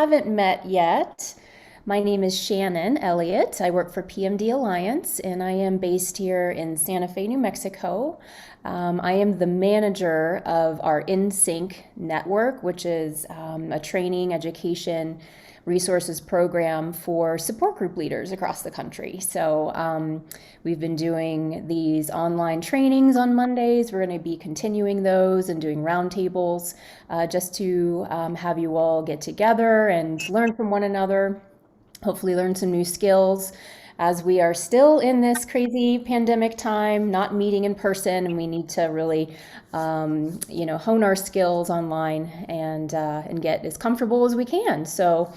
Haven't met yet, my name is Shannon Elliott. I work for PMD Alliance and I am based here in Santa Fe, New Mexico. I am the manager of our InSync network, which is a training, education, resources program for support group leaders across the country. So we've been doing these online trainings on Mondays. We're going to be continuing those and doing roundtables just to have you all get together and learn from one another, hopefully learn some new skills as we are still in this crazy pandemic time, not meeting in person, and we need to really, hone our skills online and get as comfortable as we can. So,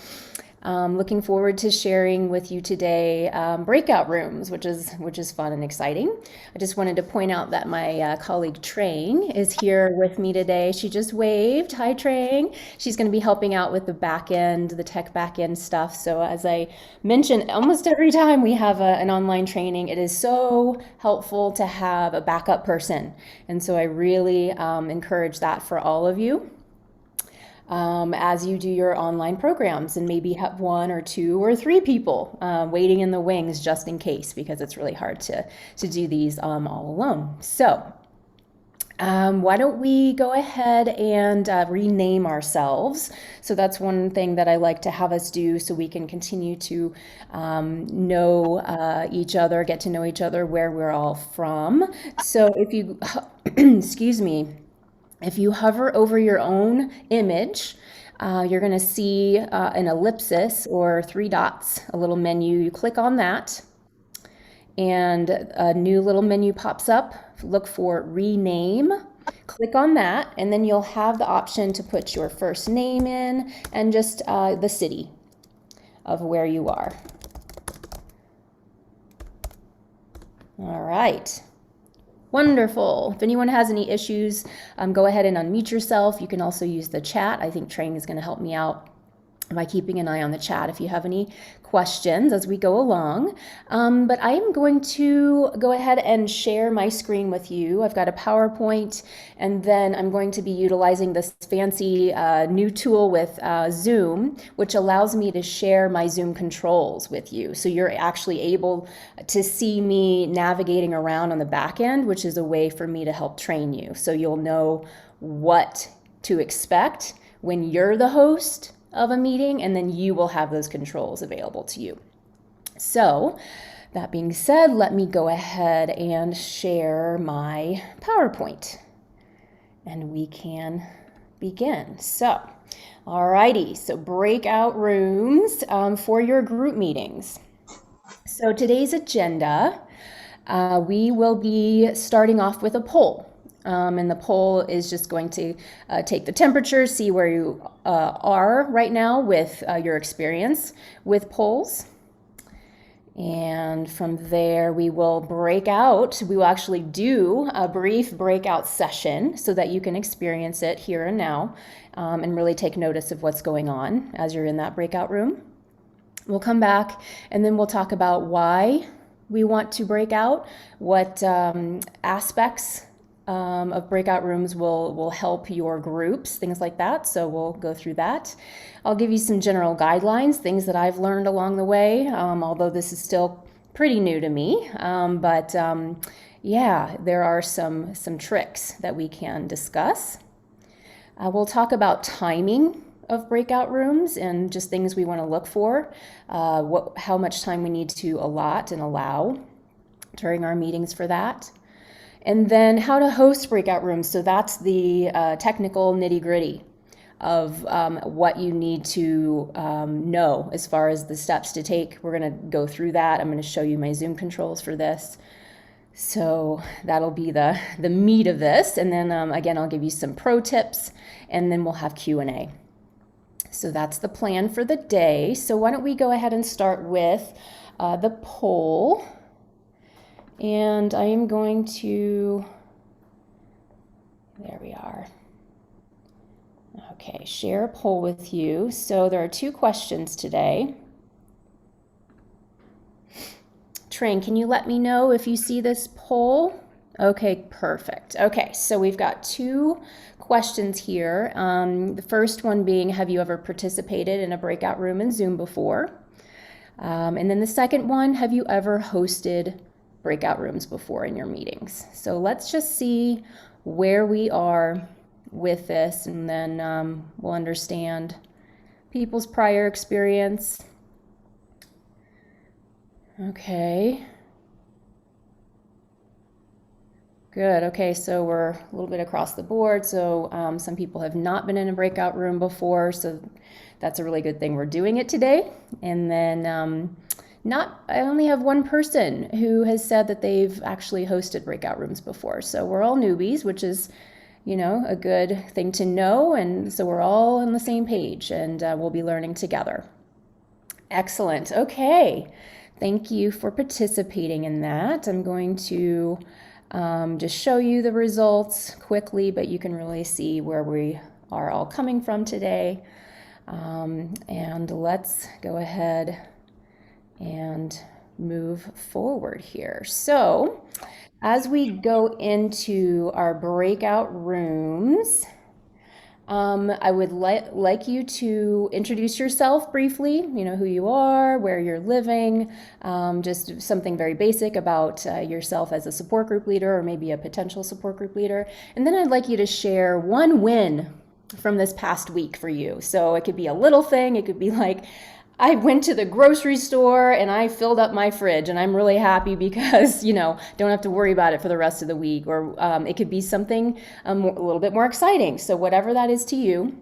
looking forward to sharing with you today breakout rooms, which is fun and exciting. I just wanted to point out that my colleague Trang is here with me today. She just waved. Hi, Trang. She's going to be helping out with the back end, the tech back end stuff. So as I mentioned, almost every time we have an online training, it is so helpful to have a backup person. And so I really encourage that for all of you. As you do your online programs, and maybe have one or two or three people waiting in the wings just in case, because it's really hard to do these all alone. So why don't we go ahead and rename ourselves? So that's one thing that I like to have us do so we can continue to know each other, get to know each other, where we're all from. So if you, excuse me, if you hover over your own image, you're going to see an ellipsis or three dots, a little menu. You click on that, and a new little menu pops up. Look for rename. Click on that, and then you'll have the option to put your first name in and just the city of where you are. All right. Wonderful. If anyone has any issues, go ahead and unmute yourself. You can also use the chat. I think Trang is going to help me out by keeping an eye on the chat if you have any questions as we go along. But I am going to go ahead and share my screen with you. I've got a PowerPoint, and then I'm going to be utilizing this fancy new tool with Zoom, which allows me to share my Zoom controls with you. So you're actually able to see me navigating around on the back end, which is a way for me to help train you. So you'll know what to expect when you're the host of a meeting, and then you will have those controls available to you. So that being said, let me go ahead and share my PowerPoint and we can begin. So, alrighty, so breakout rooms for your group meetings. So today's agenda, we will be starting off with a poll. And the poll is just going to take the temperature, see where you are right now with your experience with polls. And from there, we will break out. We will actually do a brief breakout session so that you can experience it here and now and really take notice of what's going on as you're in that breakout room. We'll come back and then we'll talk about why we want to break out, what aspects of breakout rooms will help your groups, things like that. So we'll go through that. I'll give you some general guidelines, things that I've learned along the way, although this is still pretty new to me. Yeah, there are some tricks that we can discuss. We'll talk about timing of breakout rooms and just things we want to look for, how much time we need to allot and allow during our meetings for that. And then how to host breakout rooms. So that's the technical nitty-gritty of what you need to know as far as the steps to take. We're going to go through that. I'm going to show you my Zoom controls for this. So that'll be the meat of this. And then again, I'll give you some pro tips, and then we'll have Q&A. So that's the plan for the day. So why don't we go ahead and start with the poll. And I am going to, there we are. Okay, share a poll with you. So there are two questions today. Trang, can you let me know if you see this poll? Okay, perfect. Okay, so we've got two questions here. The first one being, have you ever participated in a breakout room in Zoom before? And then the second one, have you ever hosted breakout rooms before in your meetings? So let's just see where we are with this, and then we'll understand people's prior experience. Okay. Good. Okay, so we're a little bit across the board. So some people have not been in a breakout room before, so that's a really good thing we're doing it today. And then I only have one person who has said that they've actually hosted breakout rooms before. So we're all newbies, which is, a good thing to know. And so we're all on the same page, and we'll be learning together. Excellent. Okay. Thank you for participating in that. I'm going to just show you the results quickly, but you can really see where we are all coming from today. And let's go ahead and move forward here. So as we go into our breakout rooms, I would like you to introduce yourself briefly, who you are, where you're living, just something very basic about yourself as a support group leader or maybe a potential support group leader. And then I'd like you to share one win from this past week for you. So it could be a little thing. It could be like, I went to the grocery store and I filled up my fridge and I'm really happy because, don't have to worry about it for the rest of the week. Or it could be something a little bit more exciting. So whatever that is to you,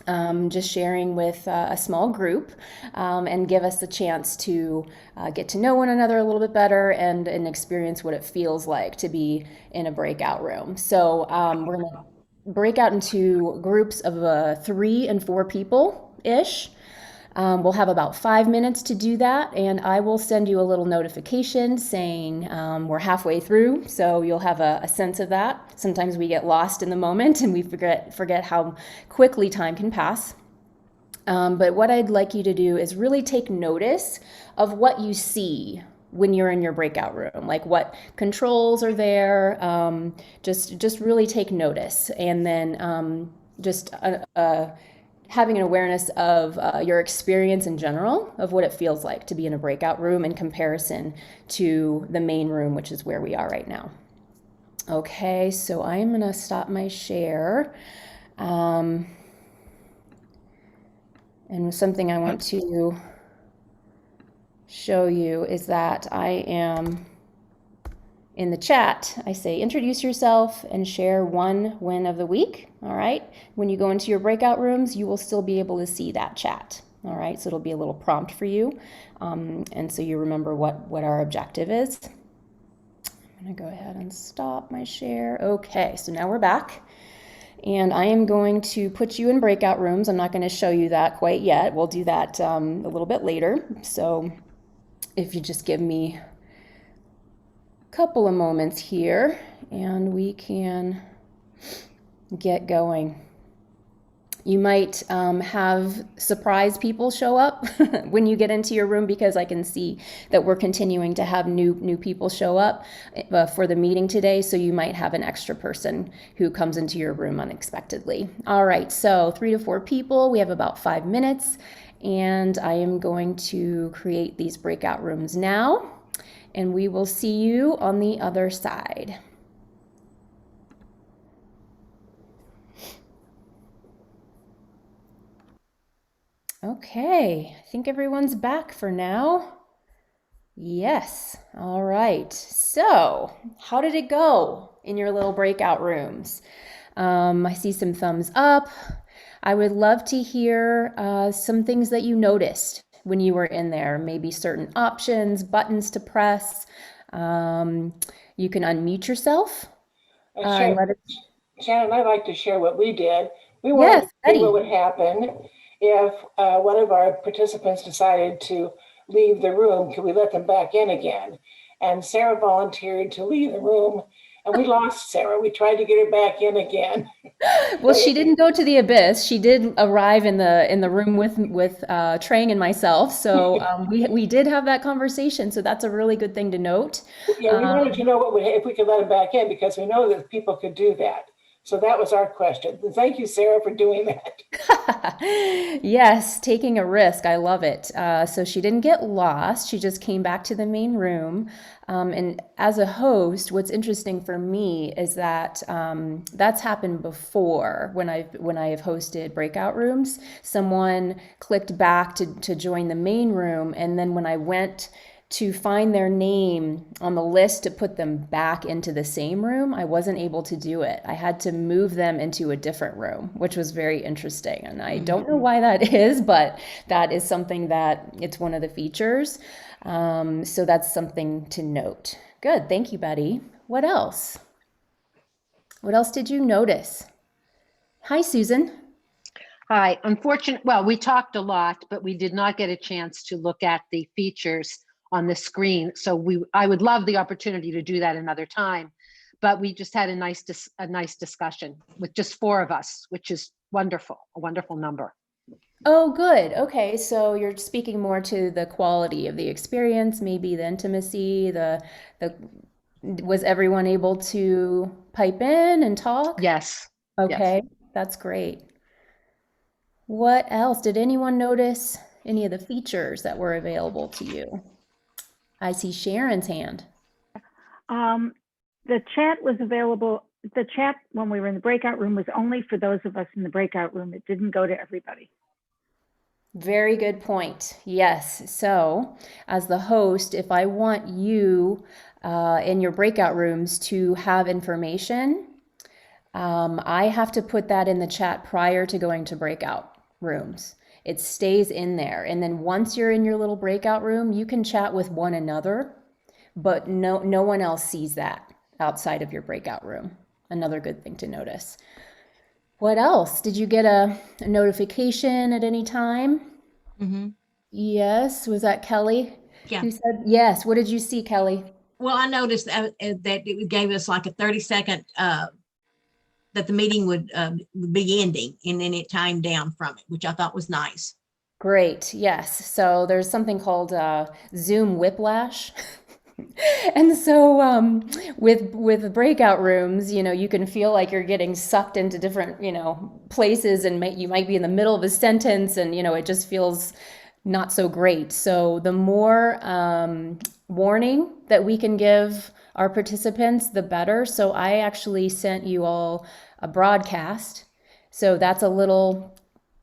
just sharing with a small group and give us the chance to get to know one another a little bit better and experience what it feels like to be in a breakout room. So we're going to break out into groups of 3 and 4 people-ish. We'll have about 5 minutes to do that, and I will send you a little notification saying we're halfway through, so you'll have a sense of that. Sometimes we get lost in the moment and we forget how quickly time can pass. But what I'd like you to do is really take notice of what you see when you're in your breakout room, like what controls are there. Just really take notice, and then having an awareness of your experience in general, of what it feels like to be in a breakout room in comparison to the main room, which is where we are right now. Okay, so I am going to stop my share. And something I want to show you is that I am in the chat. I say introduce yourself and share one win of the week. All right. When you go into your breakout rooms, you will still be able to see that chat. All right. So it'll be a little prompt for you. And so you remember what our objective is. I'm going to go ahead and stop my share. Okay. So now we're back. And I am going to put you in breakout rooms. I'm not going to show you that quite yet. We'll do that a little bit later. So if you just give me couple of moments here and we can get going. You might have surprise people show up when you get into your room, because I can see that we're continuing to have new people show up for the meeting today. So you might have an extra person who comes into your room unexpectedly. All right, so 3 to 4 people. We have about 5 minutes, and I am going to create these breakout rooms now. And we will see you on the other side. Okay, I think everyone's back for now. Yes, all right. So, how did it go in your little breakout rooms? I see some thumbs up. I would love to hear some things that you noticed when you were in there, maybe certain options, buttons to press. You can unmute yourself. Shannon, I'd like to share what we did. We wanted to see what would happen if one of our participants decided to leave the room. Could we let them back in again? And Sarah volunteered to leave the room and we lost Sarah. We tried to get her back in again. Well, she didn't go to the abyss. She did arrive in the room with Trang and myself. So we did have that conversation. So that's a really good thing to note. Yeah, we wanted to know if we could let him back in, because we know that people could do that. So that was our question. Thank you, Sarah, for doing that. Yes, taking a risk. I love it. So she didn't get lost. She just came back to the main room. And as a host, what's interesting for me is that that's happened before when I have hosted breakout rooms. Someone clicked back to join the main room, and then when I went to find their name on the list to put them back into the same room, I wasn't able to do it. I had to move them into a different room, which was very interesting. And I don't know why that is, but that is something that it's one of the features. So that's something to note. Good. Thank you, Betty. What else? What else did you notice? Hi, Susan. Hi. Well, we talked a lot, but we did not get a chance to look at the features on the screen. So I would love the opportunity to do that another time, but we just had a nice discussion with just 4 of us, which is wonderful, a wonderful number. Oh, good. Okay, so you're speaking more to the quality of the experience, maybe the intimacy, the was everyone able to pipe in and talk? Yes. Okay, Yes. that's great. What else? Did anyone notice any of the features that were available to you? I see Sharon's hand. The chat was available. The chat when we were in the breakout room was only for those of us in the breakout room. It didn't go to everybody. Very good point. Yes. So, as the host, if I want you in your breakout rooms to have information, I have to put that in the chat prior to going to breakout rooms. It stays in there. And then once you're in your little breakout room, you can chat with one another, but no one else sees that outside of your breakout room. Another good thing to notice. What else? Did you get a notification at any time? Mm-hmm. Yes. Was that Kelly? Yeah. Who said yes? What did you see, Kelly? Well, I noticed that it gave us like a 30-second that the meeting would be ending, and then it timed down from it, which I thought was nice. Great. Yes. So there's something called Zoom whiplash. And so with breakout rooms, you can feel like you're getting sucked into different, places, and you might be in the middle of a sentence, and it just feels not so great. So the more warning that we can give our participants, the better. So I actually sent you all a broadcast. So that's a little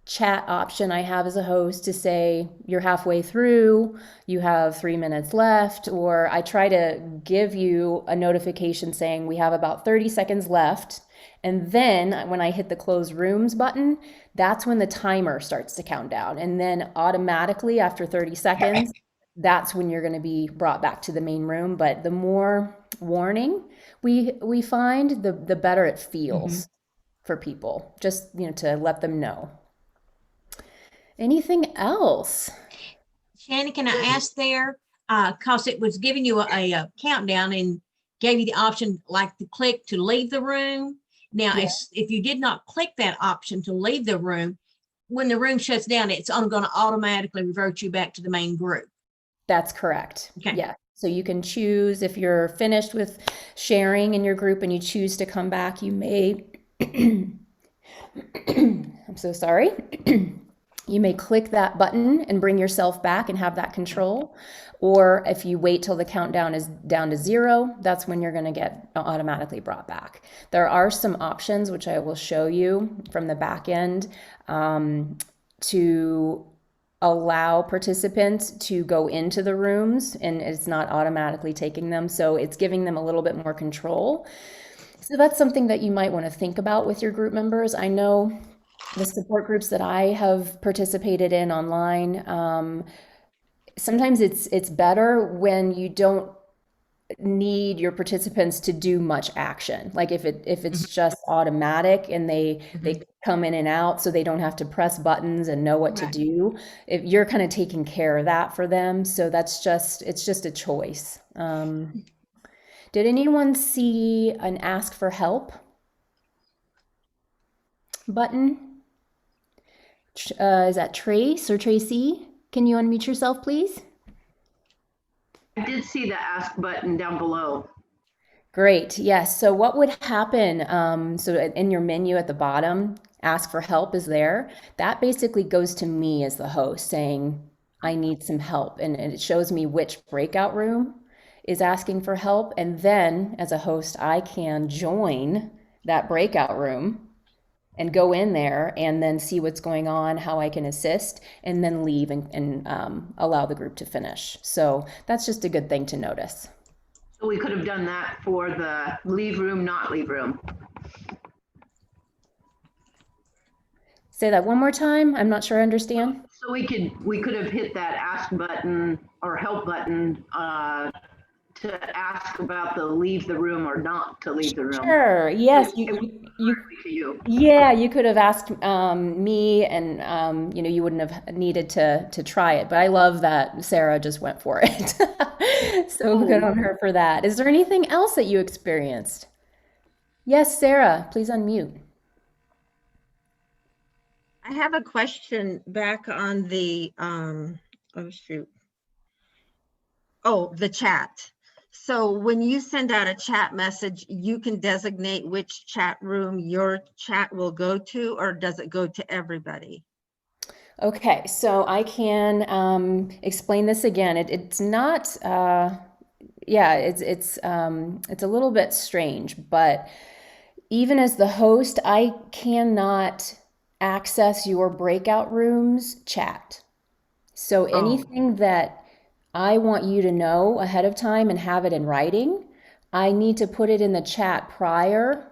chat option I have as a host to say you're halfway through, you have 3 minutes left, or I try to give you a notification saying we have about 30 seconds left. And then when I hit the close rooms button, that's when the timer starts to count down. And then automatically after 30 seconds, that's when you're going to be brought back to the main room. But the more warning we find, the better it feels for people, just to let them know. Anything else? Shannon, can I ask there? Because it was giving you a countdown and gave you the option like to click to leave the room. Now, if you did not click that option to leave the room, when the room shuts down, it's only going to automatically revert you back to the main group. That's correct. Okay. Yeah. So you can choose if you're finished with sharing in your group and you choose to come back, you may, I'm so sorry. You may click that button and bring yourself back and have that control. Or if you wait till the countdown is down to 0, that's when you're going to get automatically brought back. There are some options, which I will show you from the back end, to allow participants to go into the rooms, and it's not automatically taking them. So it's giving them a little bit more control. So that's something that you might want to think about with your group members. I know the support groups that I have participated in online, sometimes it's better when you don't need your participants to do much action. Like if it's just automatic and they come in and out, so they don't have to press buttons and know what to do. If you're kind of taking care of that for them, so it's just a choice. Did anyone see an ask for help button? Is that Trace or Tracy? Can you unmute yourself, please? I did see the ask button down below. Great. Yes. So what would happen? So in your menu at the bottom, ask for help is there. That basically goes to me as the host saying, I need some help. And it shows me which breakout room is asking for help. And then as a host, I can join that breakout room and go in there and then see what's going on, how I can assist, and then leave and allow the group to finish. So that's just a good thing to notice. So we could have done that for the leave room, not leave room. Say that one more time. I'm not sure I understand. So we could have hit that ask button or help button to ask about the leave the room or not to leave the room. Sure. Yes. Yeah, you could have asked me, and you wouldn't have needed to try it. But I love that Sarah just went for it. So good on her for that. Is there anything else that you experienced? Yes, Sarah, please unmute. I have a question back on the, oh shoot. Oh, the chat. So when you send out a chat message, you can designate which chat room your chat will go to, or does it go to everybody? Okay, so I can explain this again. It's not, yeah, it's a little bit strange, but even as the host, I cannot access your breakout rooms chat. So anything that I want you to know ahead of time and have it in writing, I need to put it in the chat prior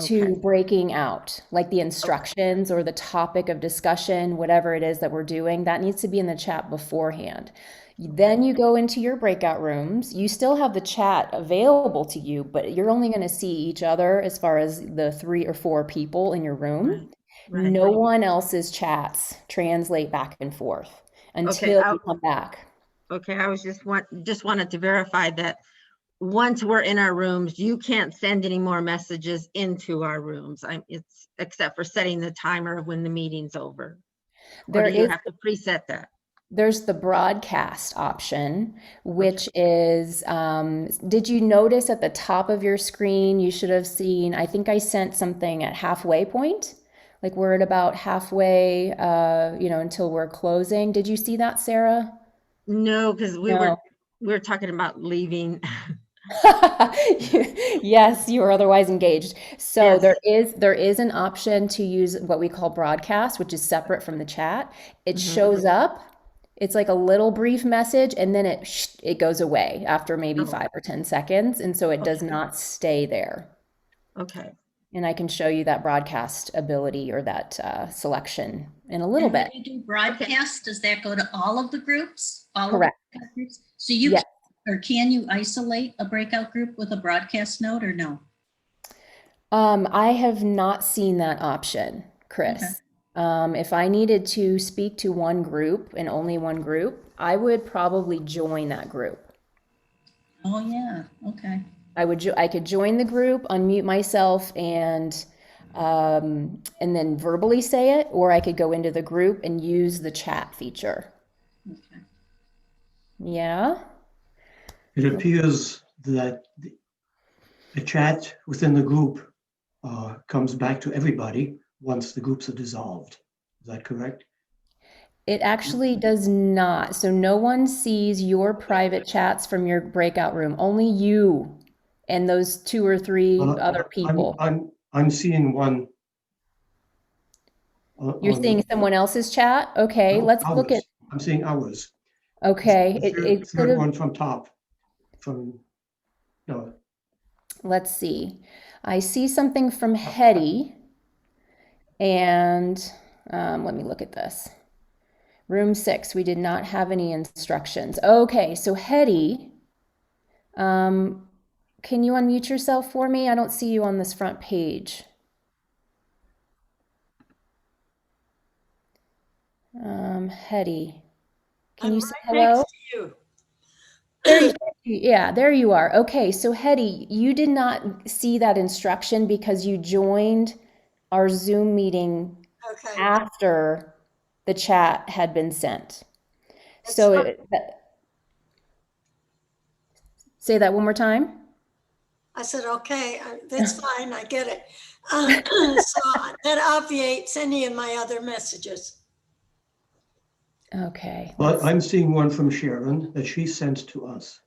to breaking out, like the instructions or the topic of discussion, whatever it is that we're doing, that needs to be in the chat beforehand. Then you go into your breakout rooms. You still have the chat available to you, but you're only going to see each other as far as the 3 or 4 people in your room. Right. No one else's chats translate back and forth until you come back. Okay, I was just wanted to verify that once we're in our rooms, you can't send any more messages into our rooms. It's except for setting the timer of when the meeting's over. Or do you have to preset that? There's the broadcast option, which is, did you notice at the top of your screen, you should have seen, I think I sent something at halfway point, like we're at about halfway, until we're closing. Did you see that, Sarah? No, because we were talking about leaving. Yes, you are otherwise engaged. So Yes. there is an option to use what we call broadcast, which is separate from the chat. It shows up. It's like a little brief message, and then it goes away after maybe 5 or 10 seconds, and so it does not stay there. Okay. And I can show you that broadcast ability or that selection in a little bit. When you do broadcast, does that go to all of the groups? Correct. Of the groups? So you can you isolate a breakout group with a broadcast note or no? I have not seen that option, Chris. Okay. If I needed to speak to one group and only one group, I would probably join that group. Oh yeah, okay. I could join the group, unmute myself, and then verbally say it, or I could go into the group and use the chat feature. Okay. Yeah. It appears that the chat within the group comes back to everybody once the groups are dissolved. Is that correct? It actually does not. So no one sees your private chats from your breakout room. Only you and those 2 or 3 other people. I'm seeing one. You're seeing someone else's chat? Okay, let's look at. I'm seeing ours. Okay, the third one from top. No. Let's see. I see something from Hetty, and let me look at this. Room 6, we did not have any instructions. Okay, so Hetty, can you unmute yourself for me? I don't see you on this front page. Hetty, can you say hello? Next to you. There you go. Yeah, there you are. Okay, so Hetty, you did not see that instruction because you joined our Zoom meeting Okay. after the chat had been sent. That's So fine. say that one more time. I said, okay, that's fine. I get it. So that obviates any of my other messages. Okay, But I'm seeing one from Sharon that she sent to us.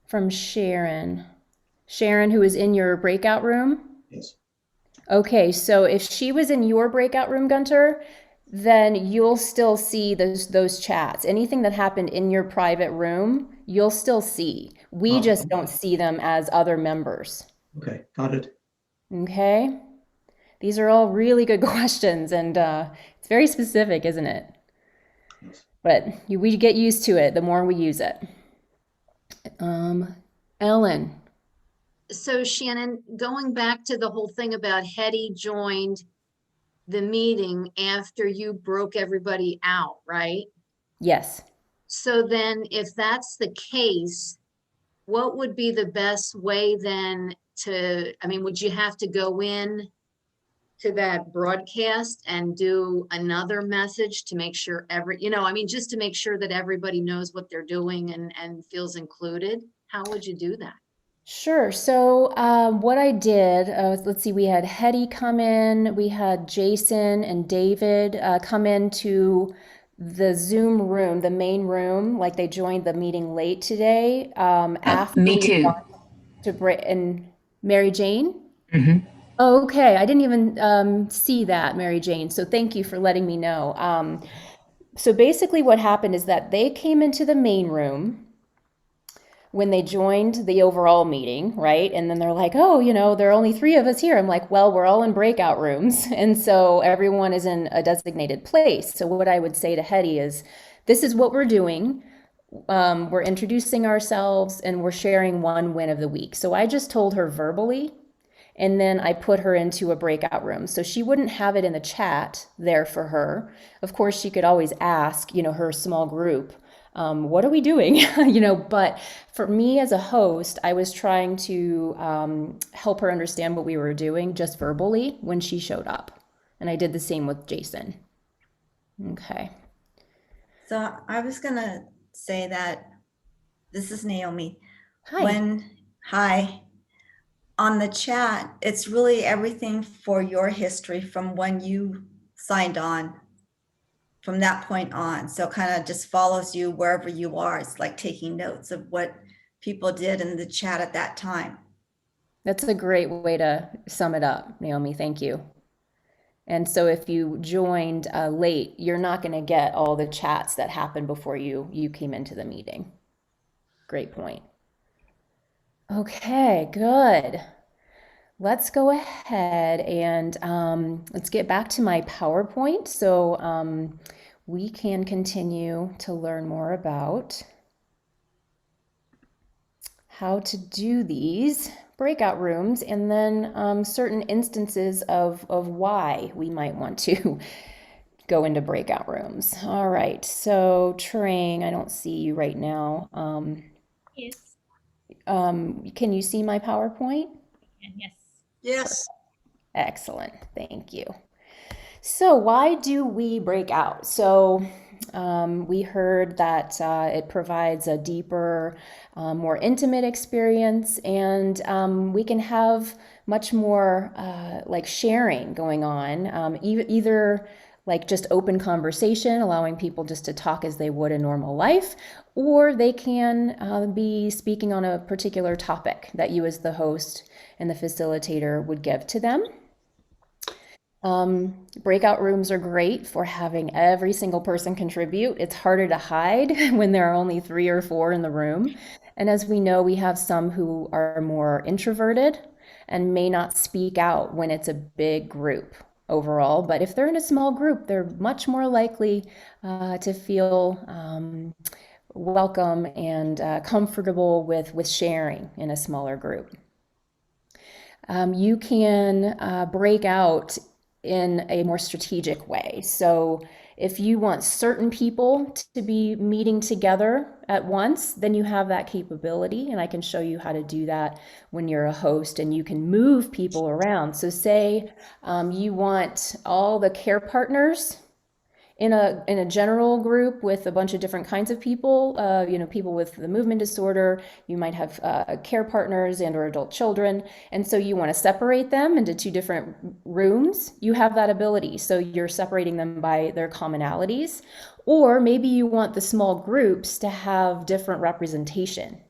from Sharon. Sharon, who is in your breakout room? Yes. Okay, so if she was in your breakout room, Gunter, then you'll still see those chats. Anything that happened in your private room, you'll still see. We Oh, just don't see them as other members. okay, got it. Okay? These are all really good questions, and it's very specific, isn't it? Yes. But we get used to it the more we use it. Ellen. So Shannon, going back to the whole thing about Hetty joined the meeting after you broke everybody out, right? Yes. So then if that's the case, what would be the best way then to, I mean, would you have to go in to that broadcast and do another message to make sure I mean, just to make sure that everybody knows what they're doing and feels included? How would you do that? Sure. So what I did, let's see, we had Hetty come in, we had Jason and David come into the Zoom room, the main room, like they joined the meeting late today. After Me we too. got to break, and Mary Jane? Mhm. Oh, okay, I didn't even see that, Mary Jane. So thank you for letting me know. So basically what happened is that they came into the main room when they joined the overall meeting, right? And then they're like, oh, there are only 3 of us here. I'm like, well, we're all in breakout rooms. And so everyone is in a designated place. So what I would say to Hetty is, this is what we're doing. We're introducing ourselves and we're sharing one win of the week. So I just told her verbally, and then I put her into a breakout room. So she wouldn't have it in the chat there for her. Of course, she could always ask, her small group, what are we doing? But for me as a host, I was trying to help her understand what we were doing just verbally when she showed up. And I did the same with Jason. Okay. So I was going to say that this is Naomi. Hi. Hi. On the chat, it's really everything for your history from when you signed on, from that point on. So kind of just follows you wherever you are. It's like taking notes of what people did in the chat at that time. That's a great way to sum it up, Naomi. Thank you. And so if you joined late, you're not going to get all the chats that happened before you came into the meeting. Great point. Okay, good. Let's go ahead and let's get back to my PowerPoint so we can continue to learn more about how to do these breakout rooms and then certain instances of why we might want to go into breakout rooms. All right, so Trang, I don't see you right now. Yes. Can you see my PowerPoint? Yes. Yes. Excellent, thank you. So why do we break out? So we heard that it provides a deeper, more intimate experience, and we can have much more like sharing going on, either like just open conversation, allowing people just to talk as they would in normal life, or they can be speaking on a particular topic that you as the host and the facilitator would give to them. Breakout rooms are great for having every single person contribute. It's harder to hide when there are only 3 or 4 in the room. And as we know, we have some who are more introverted and may not speak out when it's a big group overall. But if they're in a small group, they're much more likely to feel welcome and comfortable with sharing in a smaller group. You can break out in a more strategic way. So If you want certain people to be meeting together at once, then you have that capability, and I can show you how to do that when you're a host, and you can move people around. So say you want all the care partners in a general group with a bunch of different kinds of people, people with the movement disorder. You might have care partners and or adult children, and so you want to separate them into two different rooms. You have that ability, so you're separating them by their commonalities. Or maybe you want the small groups to have different representation,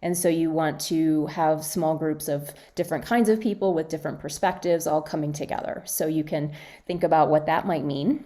and so you want to have small groups of different kinds of people with different perspectives all coming together. So you can think about what that might mean.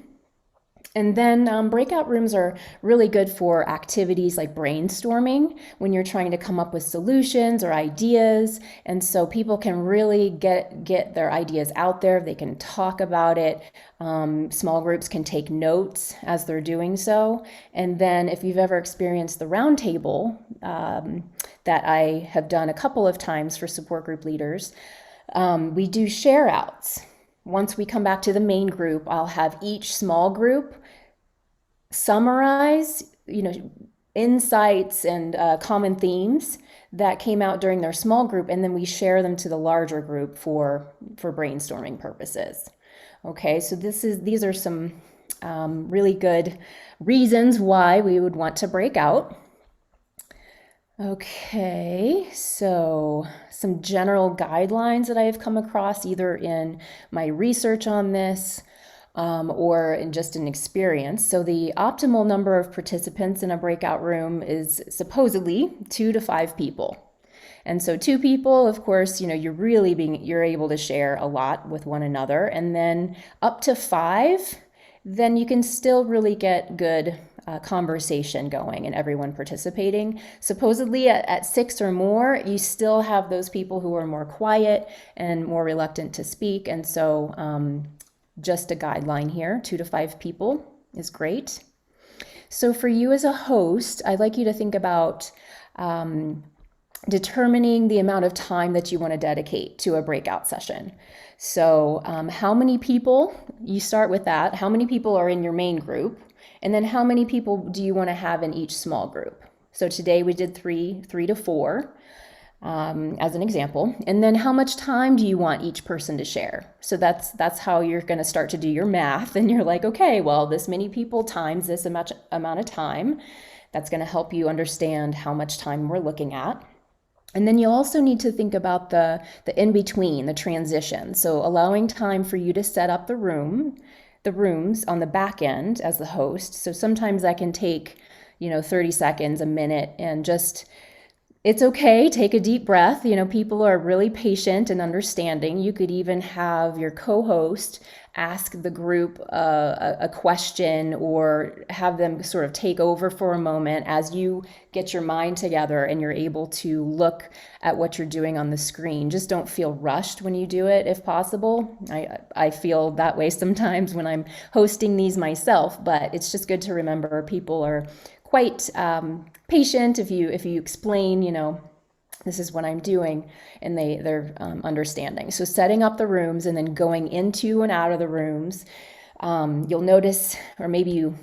And then breakout rooms are really good for activities like brainstorming when you're trying to come up with solutions or ideas. And so people can really get their ideas out there. They can talk about it. Small groups can take notes as they're doing so. And then if you've ever experienced the round table that I have done a couple of times for support group leaders, we do share outs. Once we come back to the main group, I'll have each small group summarize, insights and common themes that came out during their small group, and then we share them to the larger group for brainstorming purposes. Okay, so these are some really good reasons why we would want to break out. Okay, so some general guidelines that I have come across either in my research on this or in just an experience. So the optimal number of participants in a breakout room is supposedly 2 to 5 people. And so 2 people, of course, you're able to share a lot with one another. And then up to 5, then you can still really get good conversation going and everyone participating. Supposedly at 6 or more, you still have those people who are more quiet and more reluctant to speak. And so just a guideline here, 2 to 5 people is great. So for you as a host, I'd like you to think about determining the amount of time that you want to dedicate to a breakout session. So how many people, you start with that, how many people are in your main group, and then how many people do you want to have in each small group? So today we did 3 to 4 as an example. And then how much time do you want each person to share? So that's how you're going to start to do your math, and you're like, okay, well, this many people times this amount of time. That's going to help you understand how much time we're looking at. And then you also need to think about the in-between, the transition. So allowing time for you to set up the rooms on the back end as the host. So sometimes that can take, 30 seconds, a minute, and just, it's okay, take a deep breath. People are really patient and understanding. You could even have your co-host ask the group a question, or have them sort of take over for a moment as you get your mind together and you're able to look at what you're doing on the screen. Just don't feel rushed when you do it, if possible. I feel that way sometimes when I'm hosting these myself, but it's just good to remember people are quite patient if you explain, this is what I'm doing, and they're understanding. So setting up the rooms and then going into and out of the rooms, you'll notice, or maybe you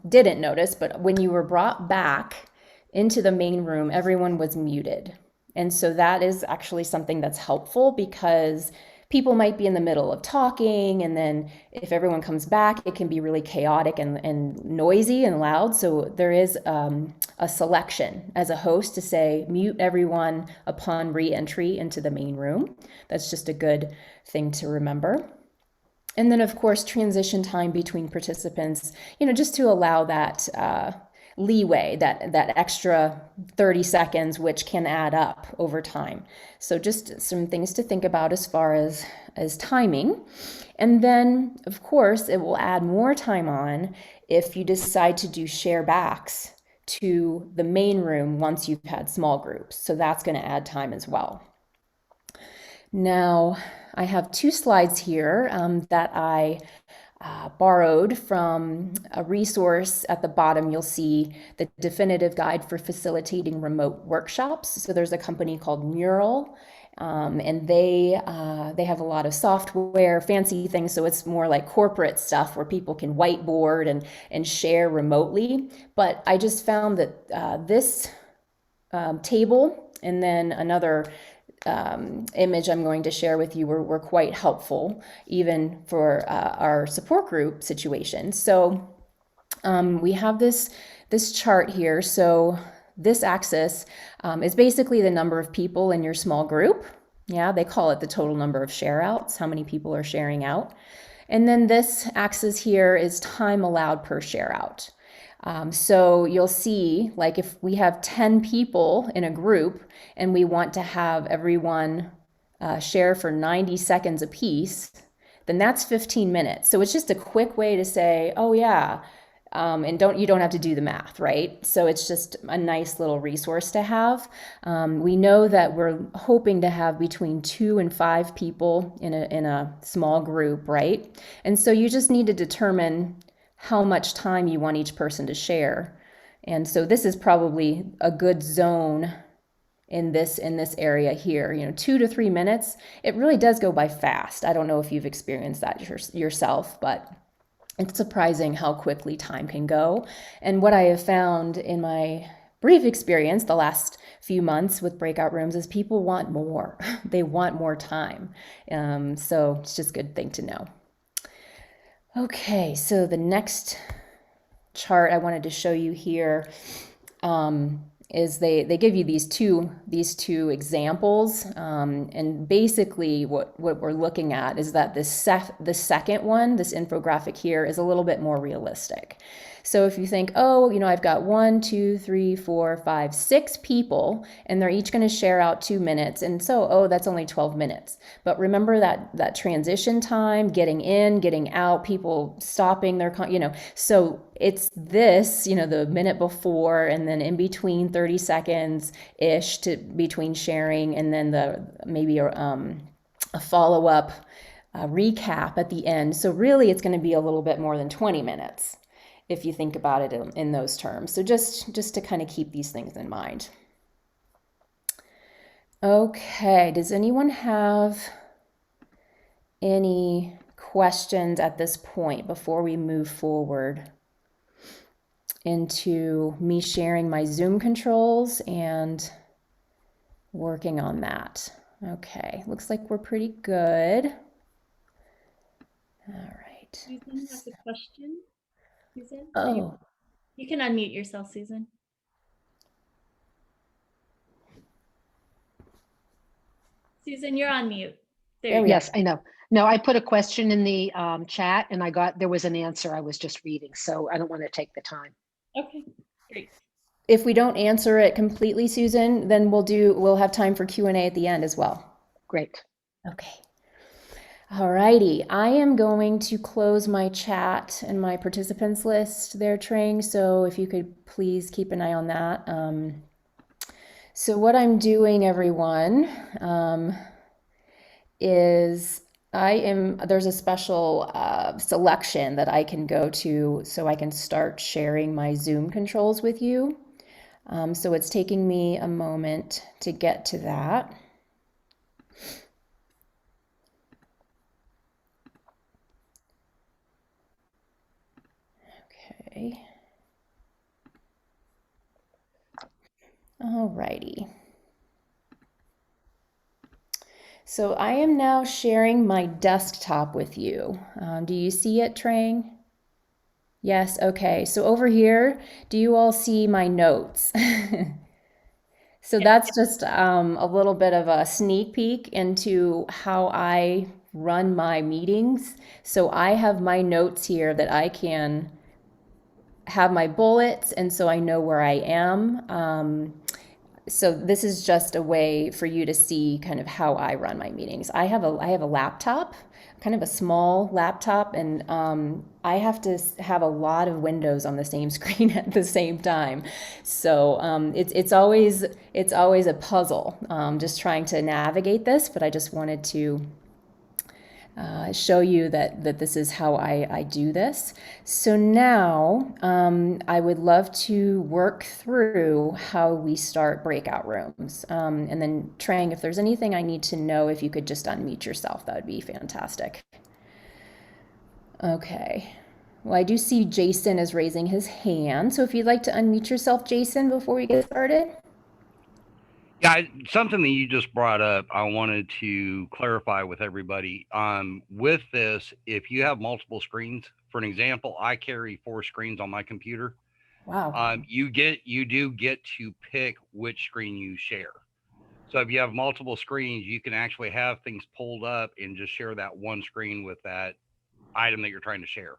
didn't notice, but when you were brought back into the main room, everyone was muted. And so that is actually something that's helpful, because people might be in the middle of talking, and then if everyone comes back, it can be really chaotic and noisy and loud. So there is a selection as a host to say, mute everyone upon re-entry into the main room. That's just a good thing to remember. And then, of course, transition time between participants, just to allow that leeway, that extra 30 seconds, which can add up over time. So just some things to think about as far as timing. And then, of course, it will add more time on if you decide to do share backs to the main room once you've had small groups. So that's going to add time as well. Now, I have 2 slides here that I borrowed from a resource. At the bottom, you'll see the definitive guide for facilitating remote workshops. So there's a company called Mural, And they have a lot of software, fancy things, so it's more like corporate stuff where people can whiteboard and share remotely. But I just found that this table and then another image I'm going to share with you were quite helpful, even for our support group situation. So we have this chart here. So this axis is basically the number of people in your small group. Yeah, they call it the total number of share outs, how many people are sharing out. And then this axis here is time allowed per share out. So you'll see, like if we have 10 people in a group and we want to have everyone share for 90 seconds apiece, then that's 15 minutes. So it's just a quick way to say, oh yeah, and you don't have to do the math, right? So it's just a nice little resource to have. We know that we're hoping to have between 2 and 5 people in a small group, right? And so you just need to determine how much time you want each person to share. And so this is probably a good zone in this area here, 2 to 3 minutes. It really does go by fast. I don't know if you've experienced that yourself, but it's surprising how quickly time can go. And what I have found in my brief experience the last few months with breakout rooms is people want more. They want more time. So it's just a good thing to know. Okay, so the next chart I wanted to show you here is they give you these two examples, and basically what we're looking at is that the second one, this infographic here, is a little bit more realistic. So if you think, oh, I've got 1, 2, 3, 4, 5, 6 people, and they're each going to share out 2 minutes, and so, oh, that's only 12 minutes. But remember that transition time, getting in, getting out, people stopping their, so it's this, the minute before, and then in between 30 seconds-ish between sharing, and then maybe a follow-up recap at the end. So really, it's going to be a little bit more than 20 minutes. If you think about it in those terms. So just to kind of keep these things in mind. Okay, does anyone have any questions at this point before we move forward into me sharing my Zoom controls and working on that? Okay, looks like we're pretty good. All right. Susan has a question. Susan? Oh. You can unmute yourself, Susan. Susan, you're on mute. Yes, I know. No, I put a question in the chat and there was an answer I was just reading, so I don't want to take the time. Okay, great. If we don't answer it completely, Susan, then we'll have time for Q&A at the end as well. Great. Okay. Alrighty, I am going to close my chat and my participants list there, Trang, so if you could please keep an eye on that. So what I'm doing, everyone, is there's a special selection that I can go to so I can start sharing my Zoom controls with you. So it's taking me a moment to get to that. Okay. Alrighty. So I am now sharing my desktop with you. Do you see it, Trang? Yes, okay. So over here, do you all see my notes? So that's just a little bit of a sneak peek into how I run my meetings. So I have my notes here that I can have my bullets, and so I know where I am. So this is just a way for you to see kind of how I run my meetings. I have a laptop, kind of a small laptop, and I have to have a lot of windows on the same screen at the same time. So it's always a puzzle, just trying to navigate this. But I just wanted to show you that this is how I do this. So now I would love to work through how we start breakout rooms. And then Trang, if there's anything I need to know, if you could just unmute yourself, that would be fantastic. Okay. Well, I do see Jason is raising his hand. So if you'd like to unmute yourself, Jason, before we get started. Yeah, something that you just brought up, I wanted to clarify with everybody. With this, if you have multiple screens, for an example, I carry 4 screens on my computer. Wow. You do get to pick which screen you share. So if you have multiple screens, you can actually have things pulled up and just share that one screen with that item that you're trying to share.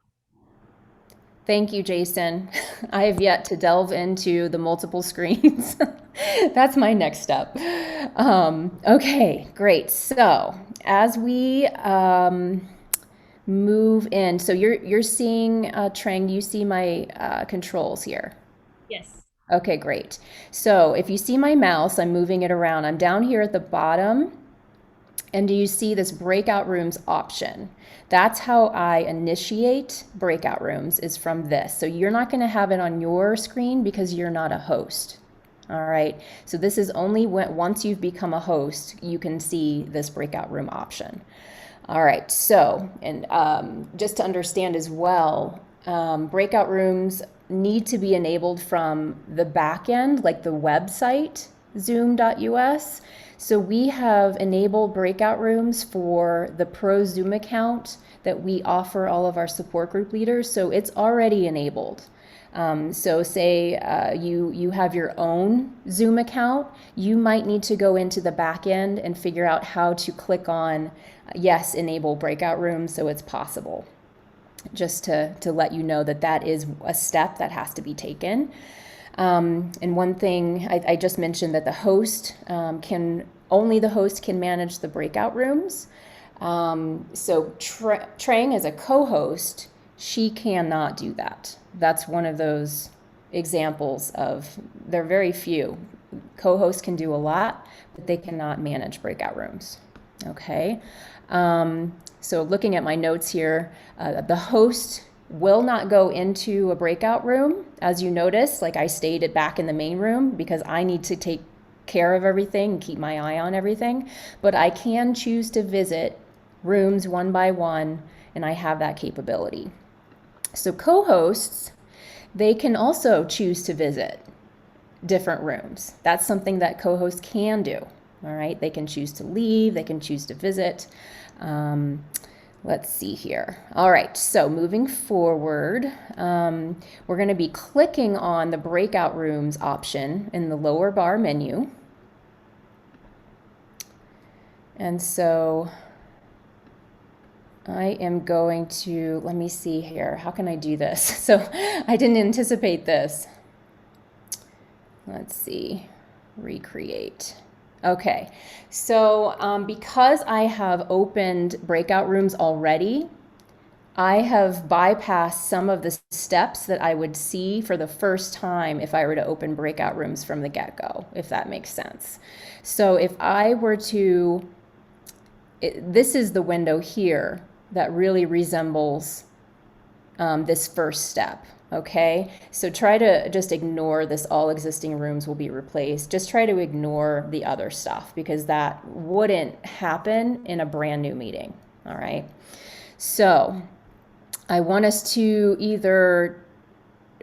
Thank you, Jason. I have yet to delve into the multiple screens. That's my next step. Okay, great. So as we move in, so you're seeing, Trang, you see my controls here? Yes. Okay, great. So if you see my mouse, I'm moving it around. I'm down here at the bottom. And do you see this breakout rooms option? That's how I initiate breakout rooms, is from this. So you're not going to have it on your screen because you're not a host. All right. So this is only once you've become a host, you can see this breakout room option. All right. So, and just to understand as well, breakout rooms need to be enabled from the back end, like the website, zoom.us. So we have enabled breakout rooms for the Pro Zoom account that we offer all of our support group leaders. So it's already enabled. So say you have your own Zoom account, you might need to go into the back end and figure out how to click on, yes, enable breakout rooms so it's possible. Just to let you know that is a step that has to be taken. And one thing I just mentioned, that the host only the host can manage the breakout rooms. So Trang, as a co-host, she cannot do that. That's one of those examples of, there are very few. Co-hosts can do a lot, but they cannot manage breakout rooms. Okay. So looking at my notes here, the host will not go into a breakout room. As you notice, like I stayed back in the main room because I need to take care of everything and keep my eye on everything. But I can choose to visit rooms one by one, and I have that capability. So co-hosts, they can also choose to visit different rooms. That's something that co-hosts can do. All right, they can choose to leave, they can choose to visit. Let's see here. All right, so moving forward, we're going to be clicking on the breakout rooms option in the lower bar menu. And so I am going to, let me see here. How can I do this? So I didn't anticipate this. Let's see, recreate. Okay, so because I have opened breakout rooms already, I have bypassed some of the steps that I would see for the first time if I were to open breakout rooms from the get-go, if that makes sense. So if I were to, this is the window here that really resembles this first step. Okay, so try to just ignore this, all existing rooms will be replaced. Just try to ignore the other stuff because that wouldn't happen in a brand new meeting. All right, so I want us to either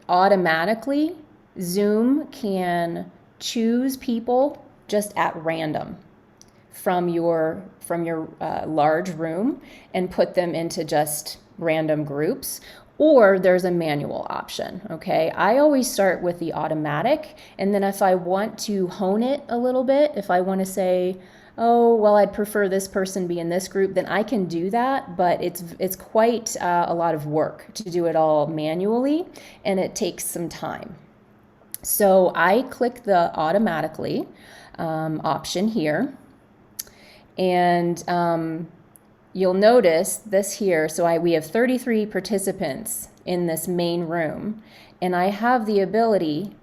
automatically, Zoom can choose people just at random from your large room and put them into just random groups. Or there's a manual option, okay? I always start with the automatic, and then if I want to hone it a little bit, if I want to say, oh, well, I'd prefer this person be in this group, then I can do that, but it's quite a lot of work to do it all manually, and it takes some time. So I click the automatically option here, and you'll notice this here. So we have 33 participants in this main room, and I have the ability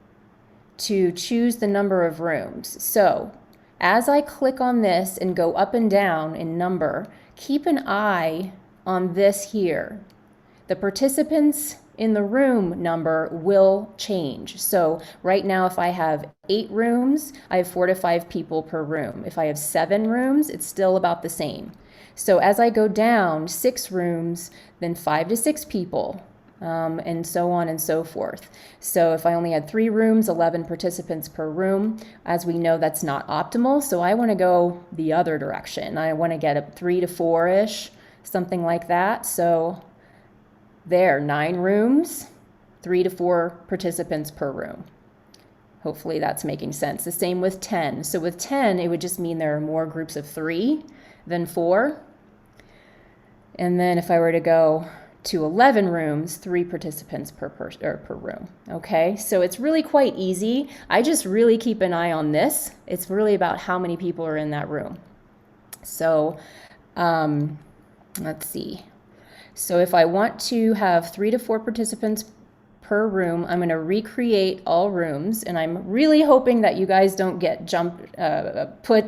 to choose the number of rooms. So as I click on this and go up and down in number, keep an eye on this here. The participants in the room number will change. So right now, if I have 8 rooms, I have 4 to 5 people per room. If I have 7 rooms, it's still about the same. So as I go down 6 rooms, then 5 to 6 people, and so on and so forth. So if I only had 3 rooms, 11 participants per room, as we know, that's not optimal. So I want to go the other direction. I want to get a 3 to 4-ish, something like that. So there, 9 rooms, 3 to 4 participants per room. Hopefully that's making sense. The same with 10. So with 10, it would just mean there are more groups of 3 than 4. And then if I were to go to 11 rooms, 3 participants per room. Okay, so it's really quite easy. I just really keep an eye on this. It's really about how many people are in that room. So let's see. So if I want to have 3 to 4 participants per room, I'm going to recreate all rooms, and I'm really hoping that you guys don't get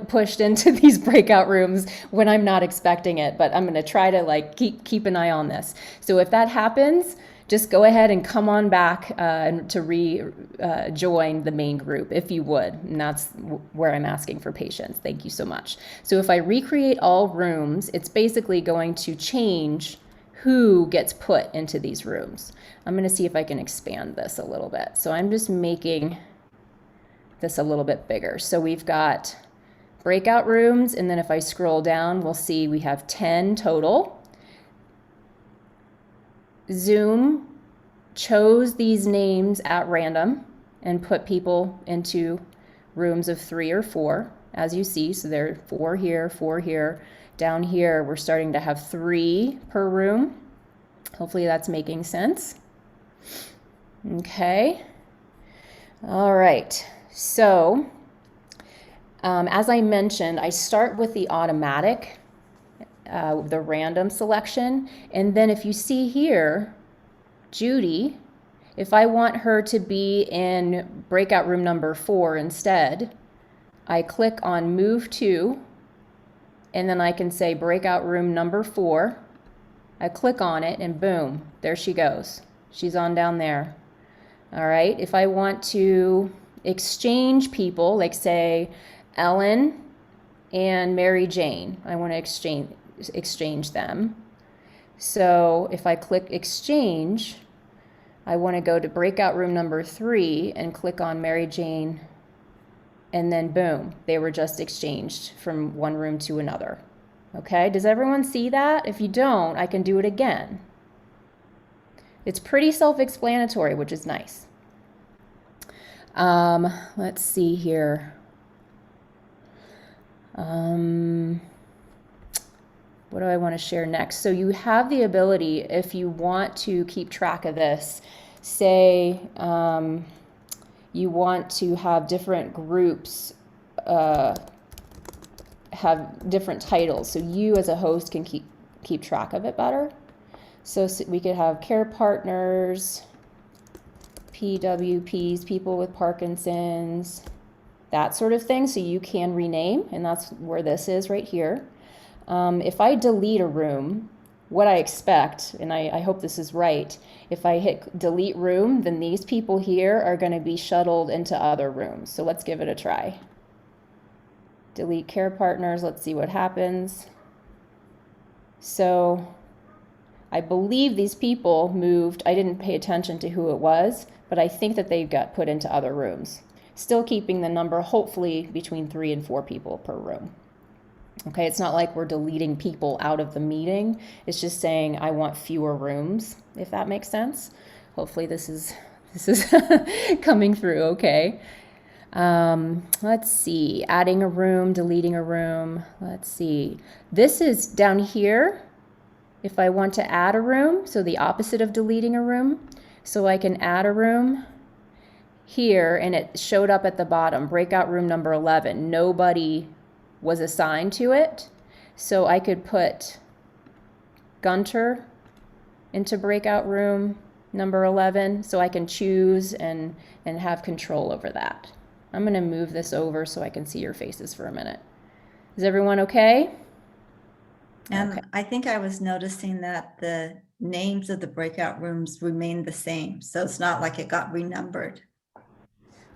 pushed into these breakout rooms when I'm not expecting it, but I'm going to try to like keep an eye on this. So if that happens, just go ahead and come on back to rejoin the main group if you would, and that's where I'm asking for patience. Thank you so much. So if I recreate all rooms, it's basically going to change who gets put into these rooms. I'm going to see if I can expand this a little bit. So I'm just making this a little bit bigger. So we've got breakout rooms, and then if I scroll down, we'll see we have 10 total. Zoom chose these names at random and put people into rooms of 3 or 4, as you see. So there are 4 here, 4 here. Down here, we're starting to have 3 per room. Hopefully that's making sense. Okay. All right. So as I mentioned, I start with the automatic, the random selection. And then if you see here, Judy, if I want her to be in breakout room number 4 instead, I click on Move To, and then I can say breakout room number 4. I click on it and boom, there she goes. She's on down there. All right, if I want to exchange people, like say Ellen and Mary Jane, I want to exchange them. So if I click exchange, I want to go to breakout room number 3 and click on Mary Jane, and then boom, they were just exchanged from one room to another. Okay, does everyone see that? If you don't, I can do it again. It's pretty self-explanatory, which is nice. Let's see here. What do I want to share next? So you have the ability, if you want to keep track of this, say you want to have different groups have different titles, so you as a host can keep track of it better. So we could have care partners, PWPs, people with Parkinson's, that sort of thing. So you can rename, and that's where this is right here. If I delete a room, what I expect, and I hope this is right, if I hit delete room, then these people here are going to be shuttled into other rooms. So let's give it a try. Delete care partners, let's see what happens. So I believe these people moved, I didn't pay attention to who it was, but I think that they got put into other rooms. Still keeping the number, hopefully, between 3 and 4 people per room. Okay, it's not like we're deleting people out of the meeting. It's just saying I want fewer rooms, if that makes sense. Hopefully this is coming through okay. Let's see, adding a room, deleting a room. Let's see. This is down here. If I want to add a room, so the opposite of deleting a room. So I can add a room here, and it showed up at the bottom, breakout room number 11. Nobody was assigned to it. So I could put Gunter into breakout room number 11, so I can choose and have control over that. I'm going to move this over so I can see your faces for a minute. Is everyone okay? And Okay. I think I was noticing that the names of the breakout rooms remain the same. So it's not like it got renumbered.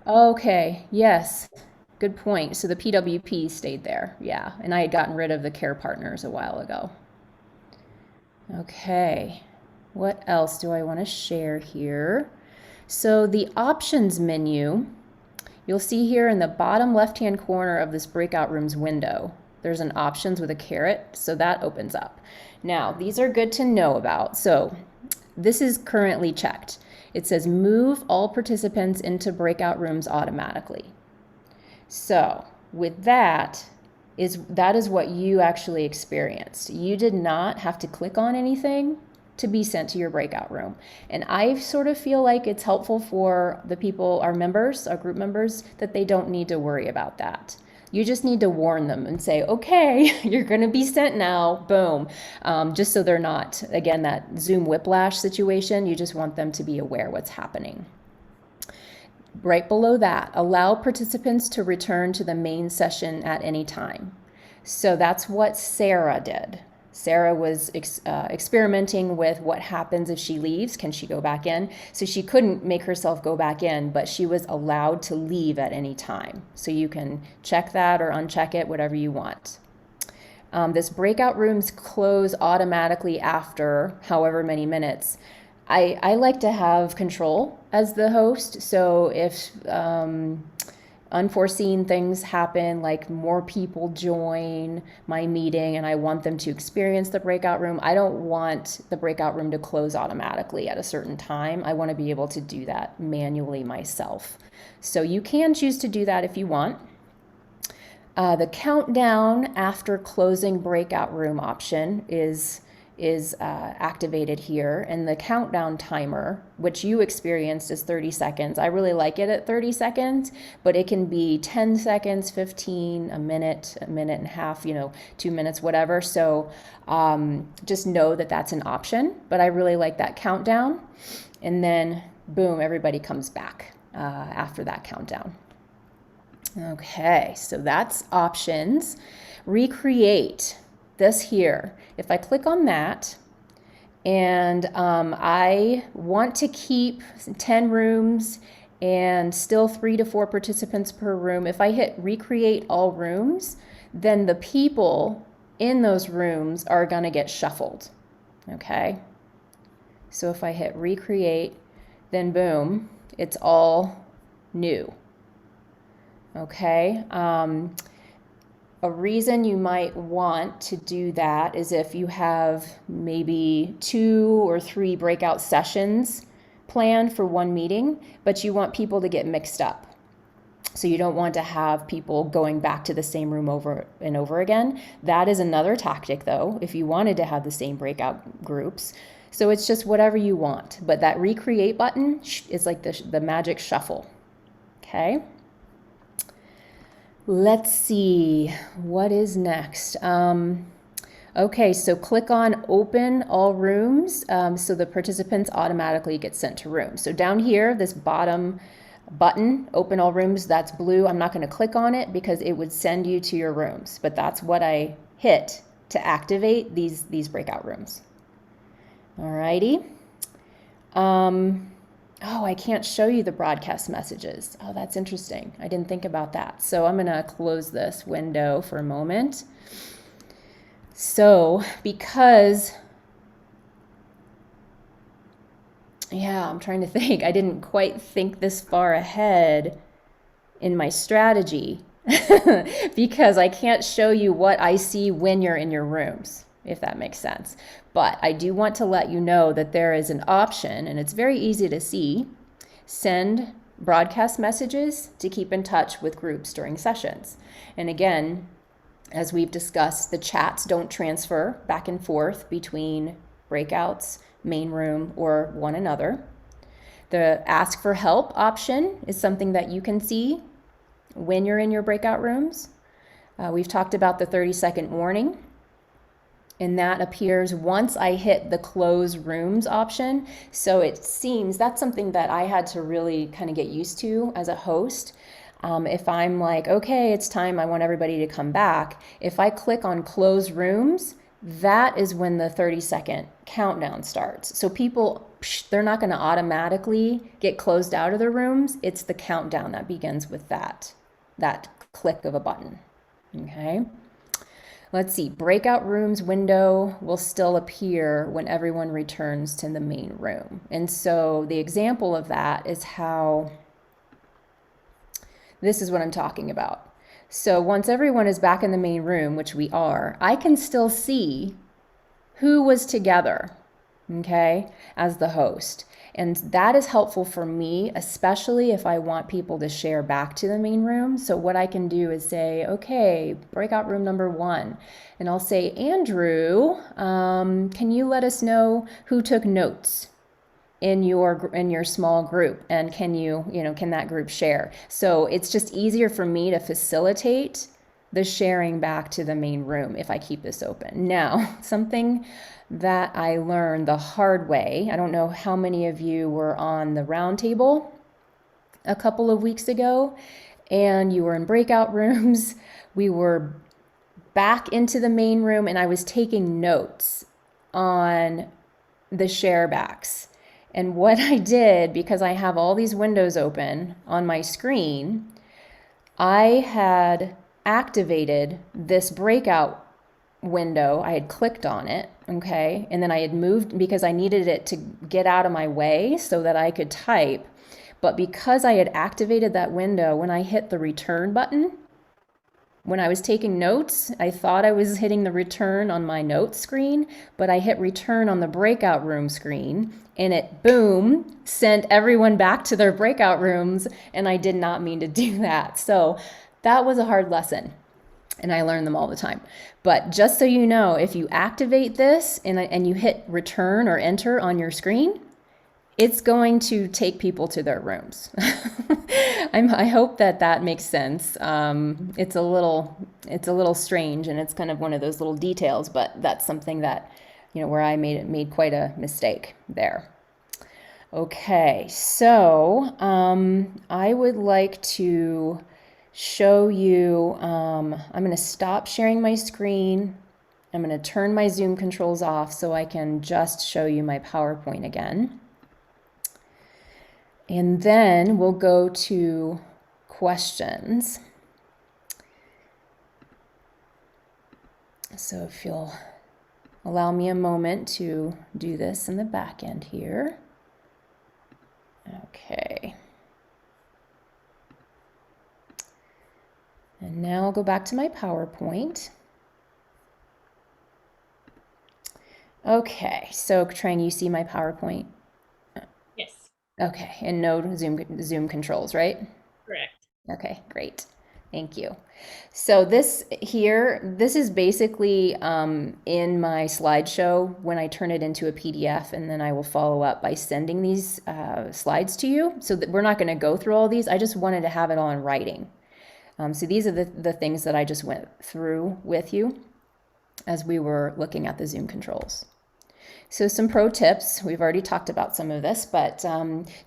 Okay, yes, good point. So the PWP stayed there, yeah, and I had gotten rid of the care partners a while ago. Okay, what else do I want to share here? So the options menu, you'll see here in the bottom left-hand corner of this breakout rooms window, there's an options with a caret, so that opens up. Now, these are good to know about. So this is currently checked. It says move all participants into breakout rooms automatically. So with that is what you actually experienced. You did not have to click on anything to be sent to your breakout room. And I sort of feel like it's helpful for the people, our members, our group members, that they don't need to worry about that. You just need to warn them and say, okay, you're going to be sent now, boom. Just so they're not, again, that Zoom whiplash situation. You just want them to be aware what's happening. Right below that, allow participants to return to the main session at any time. So that's what Sarah did. Sarah was experimenting with what happens if she leaves. Can she go back in? So she couldn't make herself go back in, but she was allowed to leave at any time. So you can check that or uncheck it, whatever you want. This breakout rooms close automatically after however many minutes. I like to have control as the host. So if unforeseen things happen, like more people join my meeting and I want them to experience the breakout room, I don't want the breakout room to close automatically at a certain time. I want to be able to do that manually myself. So you can choose to do that if you want. The countdown after closing breakout room option is activated here, and the countdown timer, which you experienced, is 30 seconds. I really like it at 30 seconds, but it can be 10 seconds, 15, a minute and a half, 2 minutes, whatever. So just know that that's an option, but I really like that countdown. And then boom, everybody comes back after that countdown. Okay, so that's options. Recreate. This here, if I click on that and I want to keep 10 rooms and still 3 to 4 participants per room, if I hit recreate all rooms, then the people in those rooms are going to get shuffled. Okay, so if I hit recreate, then boom, it's all new. Okay. A reason you might want to do that is if you have maybe 2 or 3 breakout sessions planned for one meeting, but you want people to get mixed up. So you don't want to have people going back to the same room over and over again. That is another tactic though, if you wanted to have the same breakout groups. So it's just whatever you want. But that recreate button is like the magic shuffle. Okay. Let's see, what is next? Okay, so click on open all rooms so the participants automatically get sent to rooms. So down here, this bottom button, open all rooms, that's blue. I'm not going to click on it because it would send you to your rooms, but that's what I hit to activate these breakout rooms. Alrighty. Oh, I can't show you the broadcast messages. Oh, that's interesting. I didn't think about that. So I'm going to close this window for a moment. So because, I'm trying to think. I didn't quite think this far ahead in my strategy because I can't show you what I see when you're in your rooms, if that makes sense. But I do want to let you know that there is an option, and it's very easy to see, send broadcast messages to keep in touch with groups during sessions. And again, as we've discussed, the chats don't transfer back and forth between breakouts, main room, or one another. The ask for help option is something that you can see when you're in your breakout rooms. We've talked about the 30-second warning. And that appears once I hit the close rooms option. So it seems that's something that I had to really kind of get used to as a host. If I'm like, okay, it's time, I want everybody to come back. If I click on close rooms, that is when the 30-second countdown starts. So people, they're not going to automatically get closed out of their rooms. It's the countdown that begins with that click of a button. Okay. Let's see, breakout rooms window will still appear when everyone returns to the main room. And so the example of that is how, this is what I'm talking about. So once everyone is back in the main room, which we are, I can still see who was together, okay, as the host. And that is helpful for me, especially if I want people to share back to the main room. So what I can do is say, okay, breakout room number 1. And I'll say, Andrew, can you let us know who took notes in your small group? And can that group share? So it's just easier for me to facilitate the sharing back to the main room if I keep this open. Now, something that I learned the hard way, I don't know how many of you were on the roundtable a couple of weeks ago and you were in breakout rooms. We were back into the main room and I was taking notes on the share backs. And what I did, because I have all these windows open on my screen, I had activated this breakout window. I had clicked on it, okay? And then I had moved because I needed it to get out of my way so that I could type. But because I had activated that window, when I hit the return button, when I was taking notes, I thought I was hitting the return on my notes screen, but I hit return on the breakout room screen and it, boom, sent everyone back to their breakout rooms, and I did not mean to do that. So that was a hard lesson, and I learn them all the time. But just so you know, if you activate this and you hit return or enter on your screen, it's going to take people to their rooms. I hope that makes sense. It's a little strange, and it's kind of one of those little details, but that's something that, where I made quite a mistake there. Okay, so I would like to show you, I'm going to stop sharing my screen. I'm going to turn my Zoom controls off so I can just show you my PowerPoint again. And then we'll go to questions. So if you'll allow me a moment to do this in the back end here. Okay. And now I'll go back to my PowerPoint. Okay, so Trang, you see my PowerPoint? Yes. Okay, and no Zoom controls, right? Correct. Okay, great. Thank you. So this is basically in my slideshow when I turn it into a PDF, and then I will follow up by sending these slides to you. So that we're not going to go through all these. I just wanted to have it all in writing. So these are the things that I just went through with you as we were looking at the Zoom controls. So some pro tips, we've already talked about some of this, but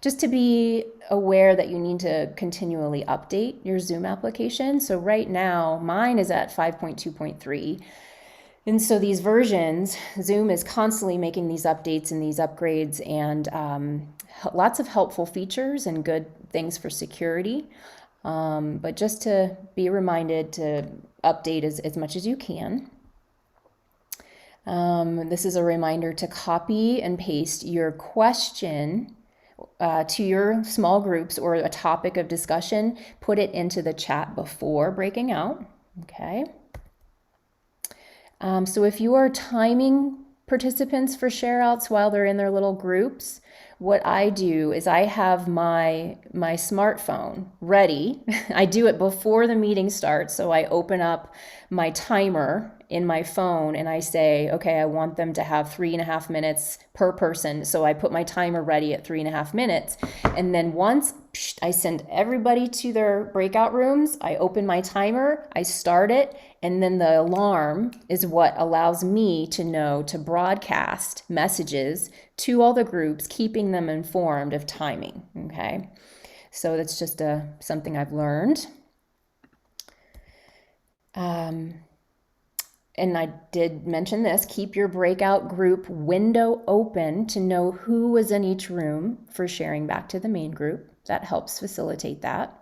just to be aware that you need to continually update your Zoom application. So right now, mine is at 5.2.3. And so these versions, Zoom is constantly making these updates and these upgrades, and lots of helpful features and good things for security. But just to be reminded to update as much as you can. This is a reminder to copy and paste your question to your small groups or a topic of discussion. Put it into the chat before breaking out, okay? So if you are timing participants for share outs while they're in their little groups, what I do is I have my smartphone ready. I do it before the meeting starts. So I open up my timer in my phone and I say, okay, I want them to have 3.5 minutes per person. So I put my timer ready at 3.5 minutes. And then once I send everybody to their breakout rooms, I open my timer, I start it, and then the alarm is what allows me to know to broadcast messages to all the groups, keeping them informed of timing, okay? So that's just something I've learned. and I did mention this, keep your breakout group window open to know who was in each room for sharing back to the main group. That helps facilitate that.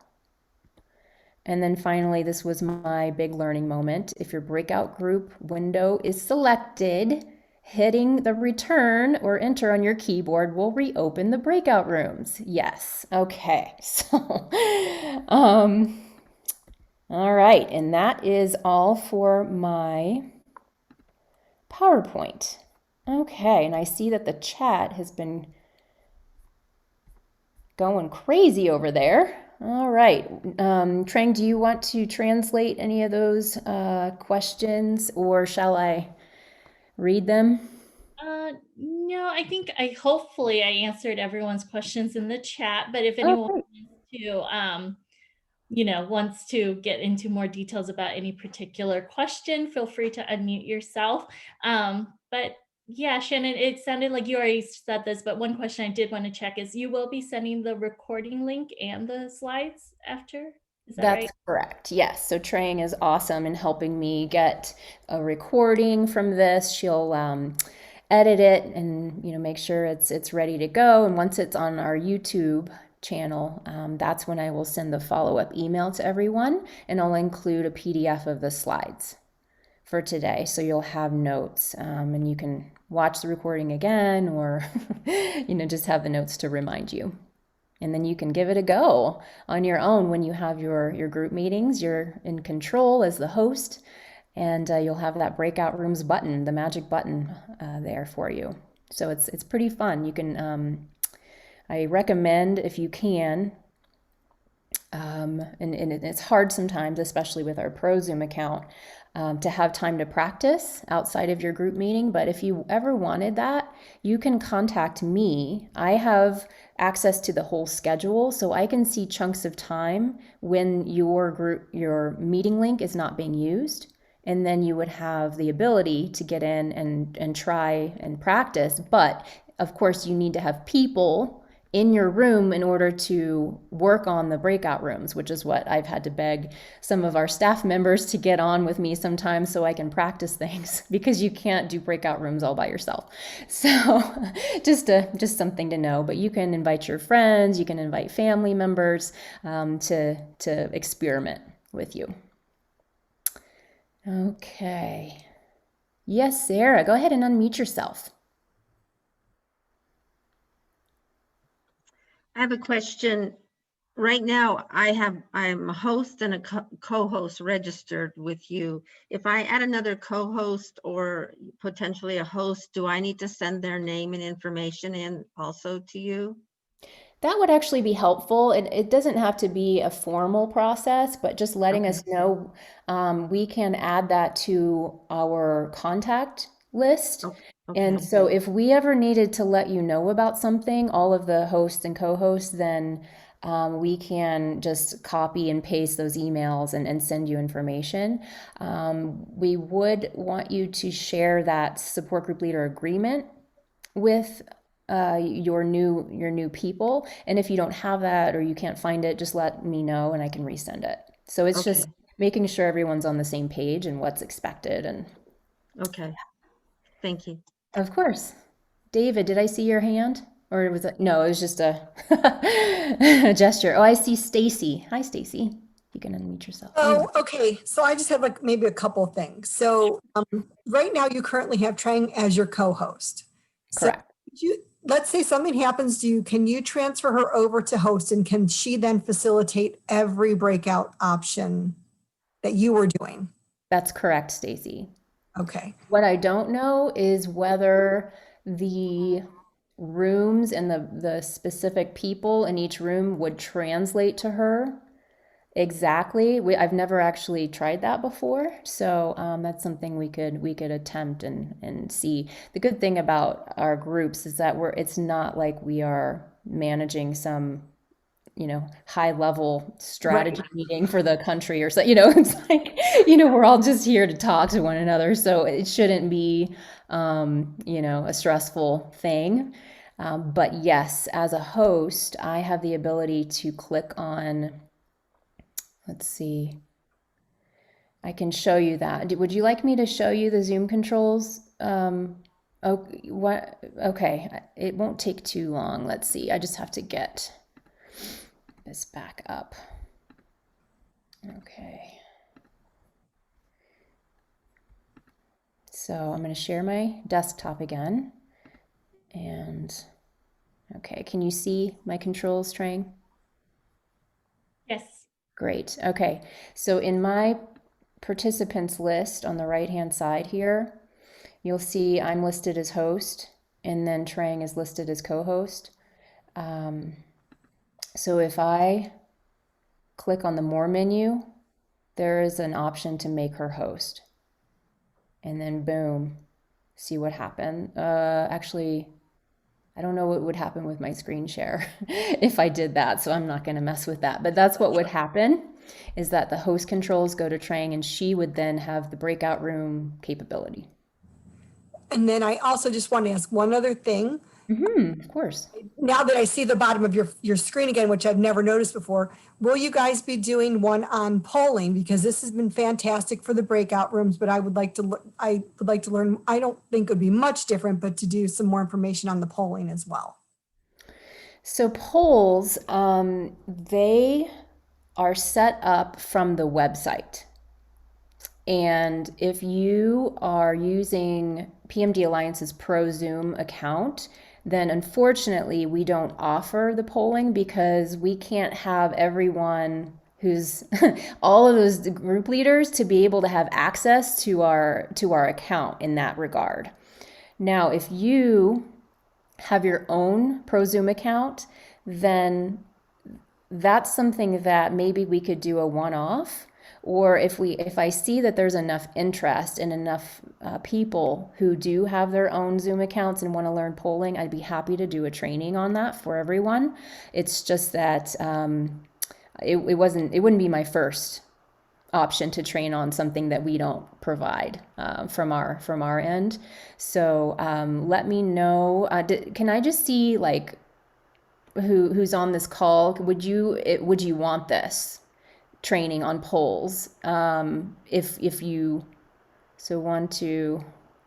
And then finally, this was my big learning moment. If your breakout group window is selected, hitting the return or enter on your keyboard will reopen the breakout rooms. Yes. Okay. So, all right. And that is all for my PowerPoint. Okay. And I see that the chat has been going crazy over there. All right. Trang, do you want to translate any of those questions, or shall I read them? No, I think hopefully I answered everyone's questions in the chat, but if anyone wants to get into more details about any particular question, feel free to unmute yourself. But yeah, Shannon, it sounded like you already said this, but one question I did want to check is you will be sending the recording link and the slides after? Is that right? That's correct. Yes. So Trang is awesome in helping me get a recording from this. She'll edit it and make sure it's ready to go. And once it's on our YouTube channel, that's when I will send the follow-up email to everyone, and I'll include a PDF of the slides for today, so you'll have notes, and you can watch the recording again, or just have the notes to remind you. And then you can give it a go on your own when you have your group meetings. You're in control as the host, and you'll have that breakout rooms button, the magic button there for you. So it's pretty fun. You can, I recommend, if you can, and it's hard sometimes, especially with our Pro Zoom account, to have time to practice outside of your group meeting. But if you ever wanted that, you can contact me. I have access to the whole schedule, so I can see chunks of time when your meeting link is not being used. And then you would have the ability to get in and try and practice. But of course, you need to have people in your room in order to work on the breakout rooms, which is what I've had to beg some of our staff members to get on with me sometimes so I can practice things, because you can't do breakout rooms all by yourself. So just something to know. But you can invite your friends, you can invite family members to experiment with you. Okay. Yes, Sarah, go ahead and unmute yourself. I have a question. Right now, I'm a host and a co-host registered with you. If I add another co-host or potentially a host, do I need to send their name and information in also to you? That would actually be helpful. It doesn't have to be a formal process, but just letting us know, we can add that to our contact list. And so if we ever needed to let you know about something, all of the hosts and co-hosts, then we can just copy and paste those emails and send you information. We would want you to share that support group leader agreement with your new people. And if you don't have that or you can't find it, just let me know and I can resend it. So it's just making sure everyone's on the same page and what's expected. And okay, thank you. Of course. David, did I see your hand? Or was it? No, it was just a, a gesture. Oh, I see Stacy. Hi, Stacy. You can unmute yourself. Oh, okay. So I just have maybe a couple of things. So right now you currently have Trang as your co-host. Correct. So let's say something happens to you. Can you transfer her over to host, and can she then facilitate every breakout option that you were doing? That's correct, Stacy. Okay. What I don't know is whether the rooms and the specific people in each room would translate to her exactly. I've never actually tried that before, so that's something we could attempt and see. The good thing about our groups is that it's not like we are managing some high level strategy meeting for the country or so. It's like we're all just here to talk to one another, so it shouldn't be a stressful thing. But yes, as a host, I have the ability to click on, let's see, I can show you that. Would you like me to show you the Zoom controls? Oh, what? Okay, it won't take too long. Let's see. I just have to get this back up. Okay. So I'm going to share my desktop again. And okay, can you see my controls, Trang? Yes. Great. Okay. So in my participants list on the right-hand side here, you'll see I'm listed as host, and then Trang is listed as co-host. So if I click on the More menu, there is an option to make her host. And then boom, see what happened. Actually, I don't know what would happen with my screen share if I did that, so I'm not going to mess with that. But that's what would happen, is that the host controls go to Trang, and she would then have the breakout room capability. And then I also just want to ask one other thing. Of course. Now that I see the bottom of your screen again, which I've never noticed before, will you guys be doing one on polling? Because this has been fantastic for the breakout rooms, but I would like to learn. I don't think it would be much different, but to do some more information on the polling as well. So polls, they are set up from the website. And if you are using PMD Alliance's Pro Zoom account, then unfortunately we don't offer the polling because we can't have everyone who's all of those group leaders to be able to have access to our account in that regard. Now, if you have your own Pro Zoom account, then that's something that maybe we could do a one-off. Or if I see that there's enough interest and enough people who do have their own Zoom accounts and want to learn polling, I'd be happy to do a training on that for everyone. It's just that it wouldn't be my first option to train on something that we don't provide from our end. So let me know. Can I just see like who's on this call? Would you want this training on polls? If you, so 1, 2,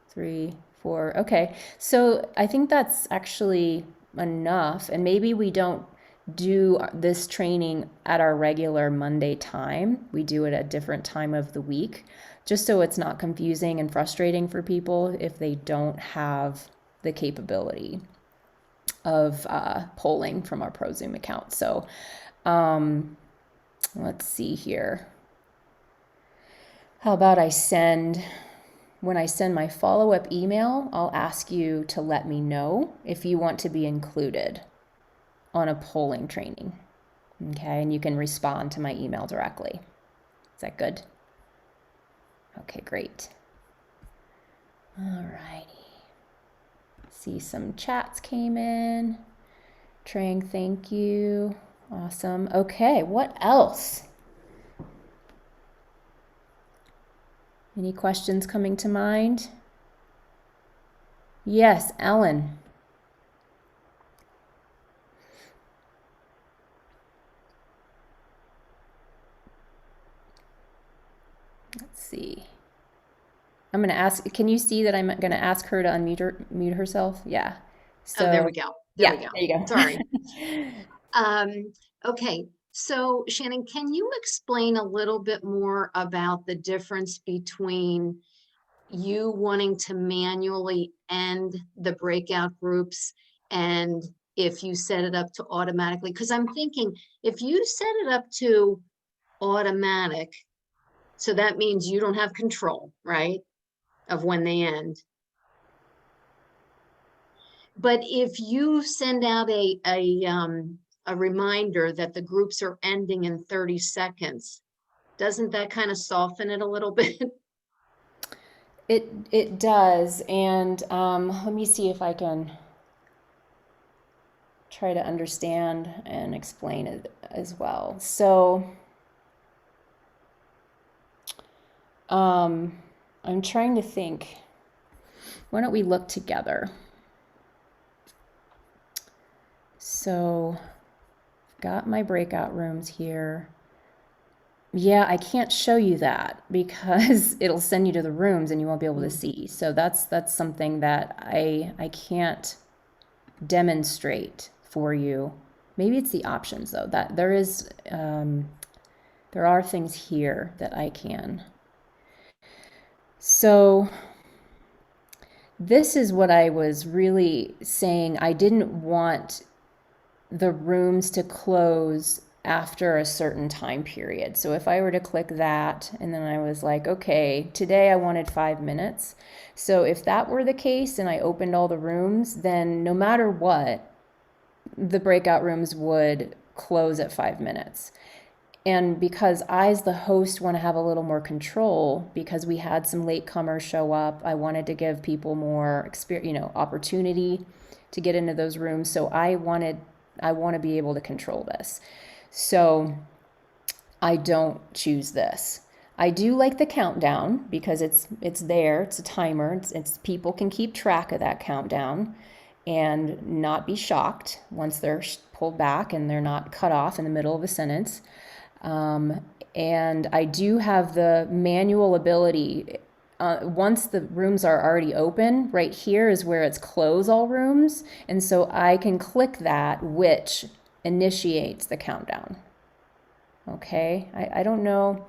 3, 4. Okay, so I think that's actually enough, and maybe we don't do this training at our regular Monday time. We do it at a different time of the week, just so it's not confusing and frustrating for people if they don't have the capability of polling from our Pro Zoom account. So let's see here. How about when I send my follow-up email, I'll ask you to let me know if you want to be included on a polling training. Okay, and you can respond to my email directly. Is that good? Okay, great. All righty. See, some chats came in. Trang, thank you. Awesome. Okay, what else? Any questions coming to mind? Yes, Ellen. Let's see. I'm going to ask, can you see that I'm going to ask her to mute herself? Yeah. So, oh, there we go. There we go. you go. Sorry. Okay. So Shannon, can you explain a little bit more about the difference between you wanting to manually end the breakout groups and if you set it up to automatically? Because I'm thinking if you set it up to automatic, so that means you don't have control, right, of when they end. But if you send out a reminder that the groups are ending in 30 seconds, doesn't that kind of soften it a little bit? It does, and let me see if I can try to understand and explain it as well. So I'm trying to think. Why don't we look together? So I've got my breakout rooms here. Yeah, I can't show you that because it'll send you to the rooms and you won't be able to see. So that's something that I can't demonstrate for you. Maybe it's the options though. That there are things here that I can. So this is what I was really saying. I didn't want the rooms to close after a certain time period. So if I were to click that and then I was like, okay, today I wanted 5 minutes. So if that were the case and I opened all the rooms, then no matter what, the breakout rooms would close at 5 minutes. And because I, as the host, want to have a little more control, because we had some latecomers show up, I wanted to give people more experience, opportunity to get into those rooms. So I want to be able to control this. So I don't choose this. I do like the countdown because it's there. It's a timer. It's people can keep track of that countdown and not be shocked once they're pulled back and they're not cut off in the middle of a sentence. And I do have the manual ability. Once the rooms are already open, right here is where it's close all rooms. And so I can click that, which initiates the countdown. Okay, I don't know.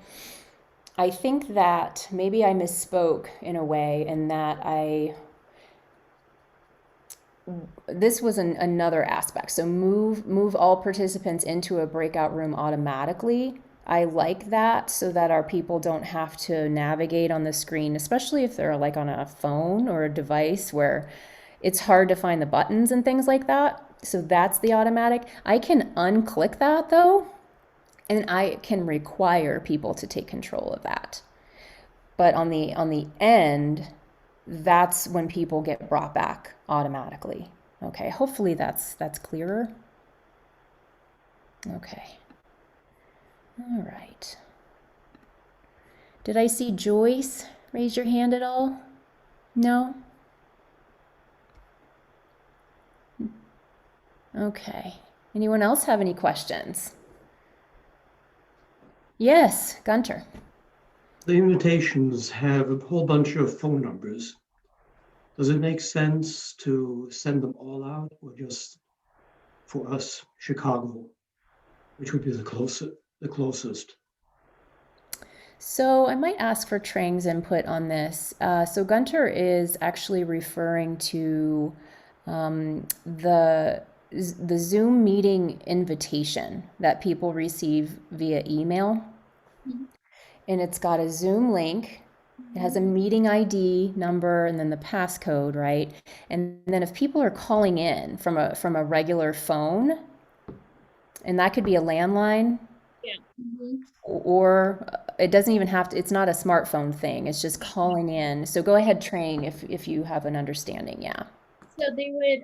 I think that maybe I misspoke in a way, and that this was another aspect. So move all participants into a breakout room automatically. I like that so that our people don't have to navigate on the screen, especially if they're like on a phone or a device where it's hard to find the buttons and things like that. So that's the automatic. I can unclick that though, and I can require people to take control of that. But on the end, that's when people get brought back automatically. Okay, hopefully that's clearer. Okay. All right. Did I see Joyce raise your hand at all? No? Okay. Anyone else have any questions? Yes, Gunter. The invitations have a whole bunch of phone numbers. Does it make sense to send them all out, or just for us, Chicago, which would be the closest? So I might ask for Trang's input on this. So Gunter is actually referring to the Zoom meeting invitation that people receive via email. And it's got a Zoom link. It has a meeting ID number and then the passcode, right? And then if people are calling in from a regular phone, and that could be a landline, or it doesn't even have to, it's not a smartphone thing. It's just calling in. So go ahead, Trang, if you have an understanding. Yeah. So they would,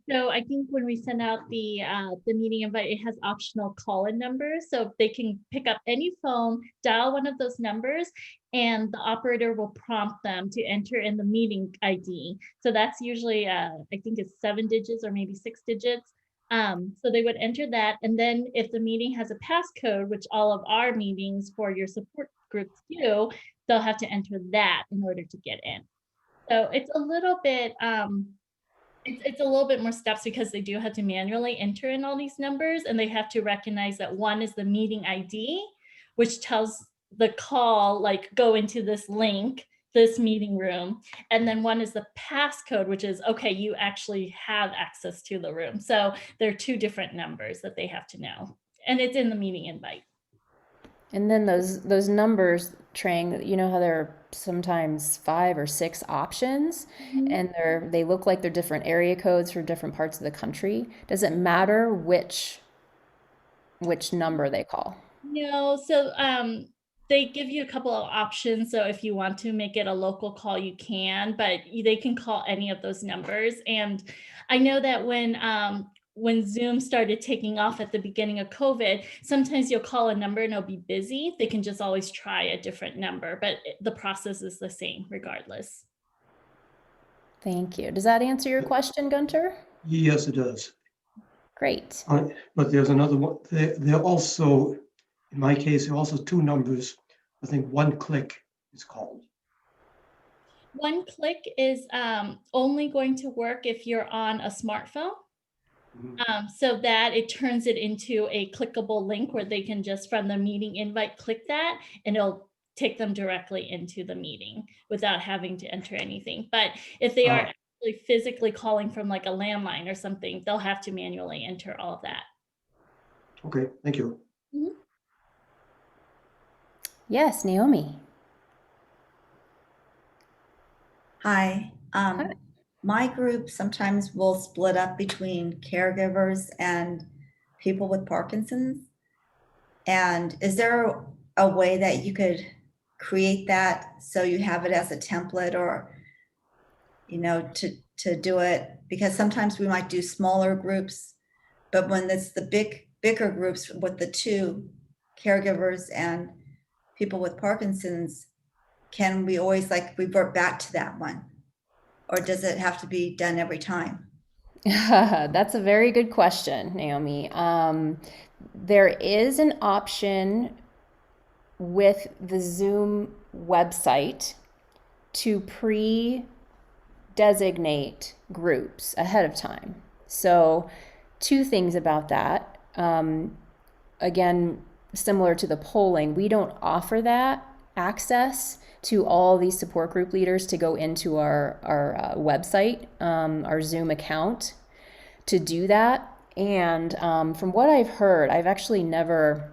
so I think when we send out the meeting invite, it has optional call-in numbers. So they can pick up any phone, dial one of those numbers, and the operator will prompt them to enter in the meeting ID. So that's usually, I think it's 7 digits or maybe 6 digits. So they would enter that. And then if the meeting has a passcode, which all of our meetings for your support groups do, they'll have to enter that in order to get in. So it's a little bit, it's a little bit more steps because they do have to manually enter in all these numbers, and they have to recognize that one is the meeting ID, which tells the call, like, go into this link, this meeting room. And then one is the passcode, which is, okay, you actually have access to the room. So there are 2 different numbers that they have to know. And it's in the meeting invite. And then those numbers, Trang, you know how there are sometimes 5 or 6 options, and they look like they're different area codes for different parts of the country. Does it matter which number they call? No, so they give you a couple of options. So if you want to make it a local call, you can, but they can call any of those numbers. And I know that when Zoom started taking off at the beginning of COVID, sometimes you'll call a number and it'll be busy. They can just always try a different number, but the process is the same regardless. Thank you. Does that answer your question, Gunter? Yes, it does. Great. But there's another one. They're also In my case, there are also two numbers. I think one click is called. One click is only going to work if you're on a smartphone. So that it turns it into a clickable link where they can just from the meeting invite click that, and it'll take them directly into the meeting without having to enter anything. But if they are actually physically calling from like a landline or something, they'll have to manually enter all of that. Okay, thank you. Yes, Naomi. Hi. Hi. My group sometimes will split up between caregivers and people with Parkinson's. And is there a way that you could create that so you have it as a template, or, you know, to do it? Because sometimes we might do smaller groups, but when it's the bigger groups with the two caregivers and people with Parkinson's, can we always like revert back to that one? Or does it have to be done every time? That's a very good question, Naomi. There is an option with the Zoom website to pre-designate groups ahead of time. So, two things about that. Again, similar to the polling, we don't offer that access to all these support group leaders to go into our website, our Zoom account, to do that. And from what I've heard, I've actually never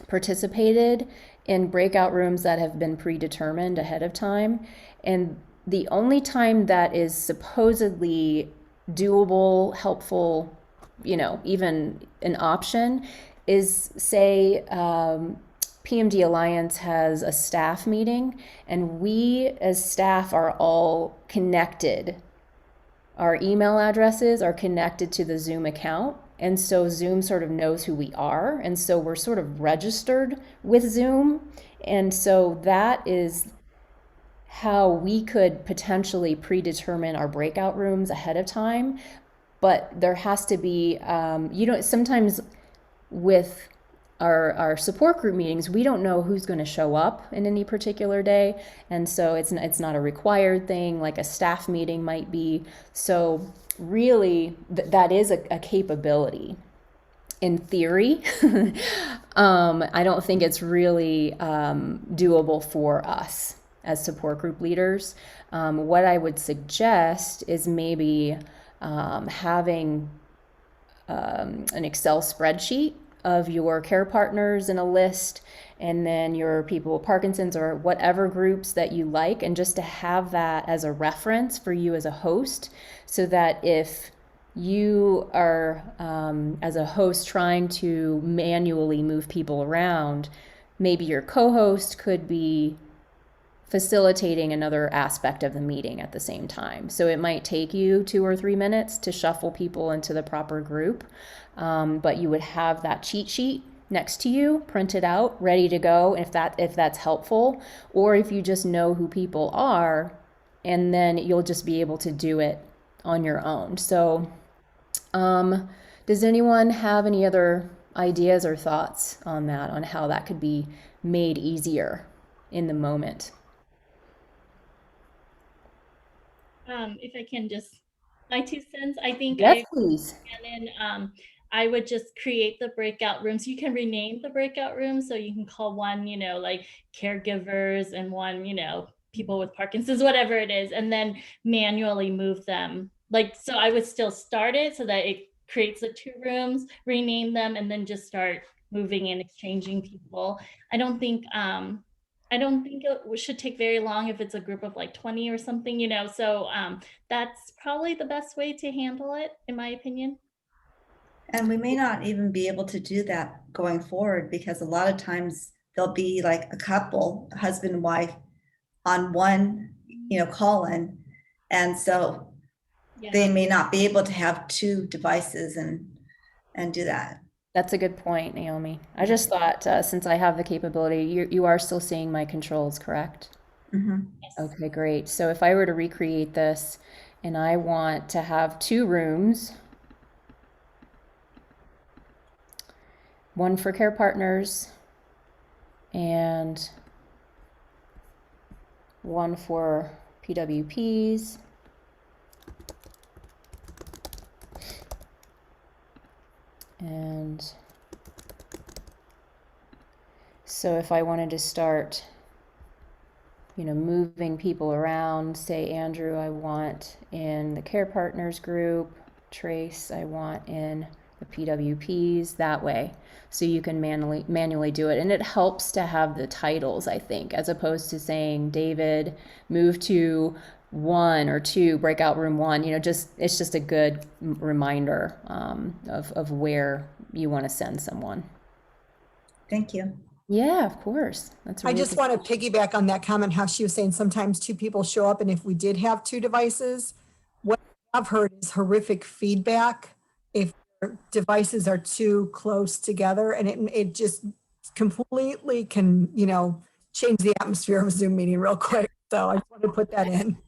participated in breakout rooms that have been predetermined ahead of time. And the only time that is supposedly doable, helpful, you know, even an option is, say, PMD Alliance has a staff meeting, and we as staff are all connected. Our email addresses are connected to the Zoom account, and so Zoom sort of knows who we are, and so we're sort of registered with Zoom, and so that is how we could potentially predetermine our breakout rooms ahead of time. But there has to be, sometimes with our support group meetings, we don't know who's going to show up in any particular day, and so it's not a required thing like a staff meeting might be. So really, that is a capability in theory. I don't think it's really doable for us as support group leaders. What I would suggest is maybe having an Excel spreadsheet of your care partners in a list, and then your people with Parkinson's or whatever groups that you like, and just to have that as a reference for you as a host, so that if you are, as a host, trying to manually move people around, maybe your co-host could be facilitating another aspect of the meeting at the same time. So it might take you 2 or 3 minutes to shuffle people into the proper group, but you would have that cheat sheet next to you, printed out, ready to go if that's helpful, or if you just know who people are, and then you'll just be able to do it on your own. So does anyone have any other ideas or thoughts on that, on how that could be made easier in the moment? If I can just, my 2 cents, I think Yes, please. And then I would just create the breakout rooms. You can rename the breakout rooms, so you can call one, like caregivers, and one, people with Parkinson's, whatever it is, and then manually move them. So I would still start it so that it creates the 2 rooms, rename them, and then just start moving and exchanging people. I don't think it should take very long if it's a group of like 20 or something, so that's probably the best way to handle it, in my opinion. And we may not even be able to do that going forward, because a lot of times there'll be like a couple, husband and wife, on one, call in. And so they may not be able to have 2 devices and do that. That's a good point, Naomi. I just thought, since I have the capability, you are still seeing my controls, correct? Mm-hmm. Yes. Okay, great. So if I were to recreate this and I want to have 2 rooms, one for care partners and one for PWPs. And so if I wanted to start, moving people around, say, Andrew, I want in the care partners group, Trace, I want in the PWPs, that way. So you can manually do it. And it helps to have the titles, I think, as opposed to saying, David, move to 1 or 2, breakout room 1, it's just a good reminder of where you want to send someone. Thank you. Yeah, of course. That's I just want to piggyback on that comment, how she was saying sometimes 2 people show up, and if we did have 2 devices, what I've heard is horrific feedback if devices are too close together, and it just completely can, change the atmosphere of a Zoom meeting real quick. So I just want to put that in.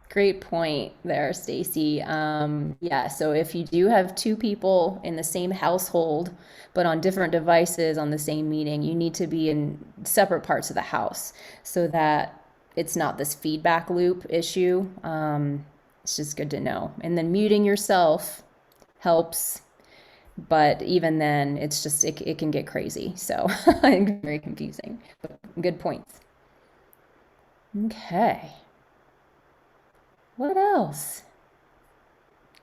Great point there, Stacy. Yeah, so if you do have 2 people in the same household, but on different devices on the same meeting, you need to be in separate parts of the house so that it's not this feedback loop issue. It's just good to know. And then muting yourself helps, but even then, it's just, it can get crazy. So very confusing. But good points. Okay. What else?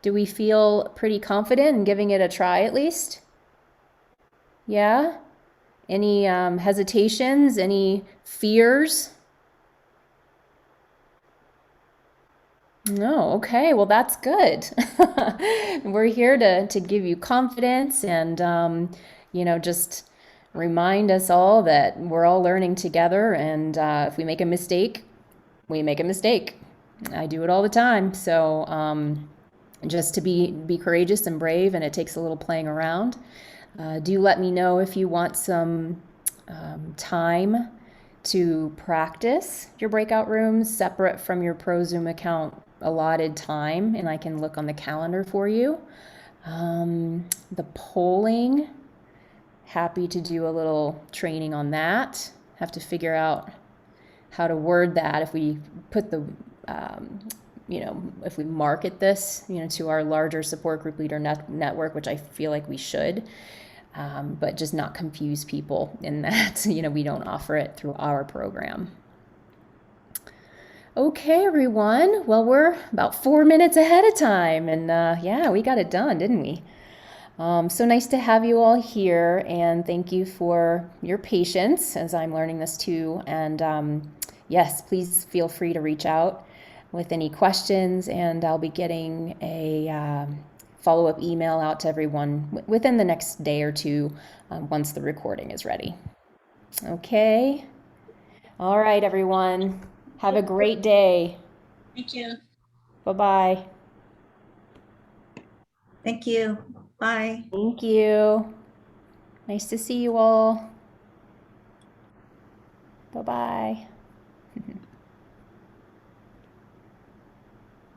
Do we feel pretty confident in giving it a try at least? Yeah? Any hesitations? Any fears? No, okay, well, that's good. We're here to give you confidence and, just remind us all that we're all learning together. And if we make a mistake, we make a mistake. I do it all the time. So just to be courageous and brave, and it takes a little playing around. Do let me know if you want some time to practice your breakout rooms separate from your ProZoom account allotted time, and I can look on the calendar for you. The polling, happy to do a little training on that. Have to figure out how to word that if we put the if we market this, to our larger support group leader network, which I feel like we should, but just not confuse people in that, we don't offer it through our program. Okay, everyone. Well, we're about 4 minutes ahead of time, and yeah, we got it done, didn't we? So nice to have you all here, and thank you for your patience as I'm learning this too. And yes, please feel free to reach out with any questions, and I'll be getting a follow-up email out to everyone within the next day or two once the recording is ready. Okay. All right, everyone. Have a great day. Thank you. Bye-bye. Thank you. Bye. Thank you. Nice to see you all. Bye-bye.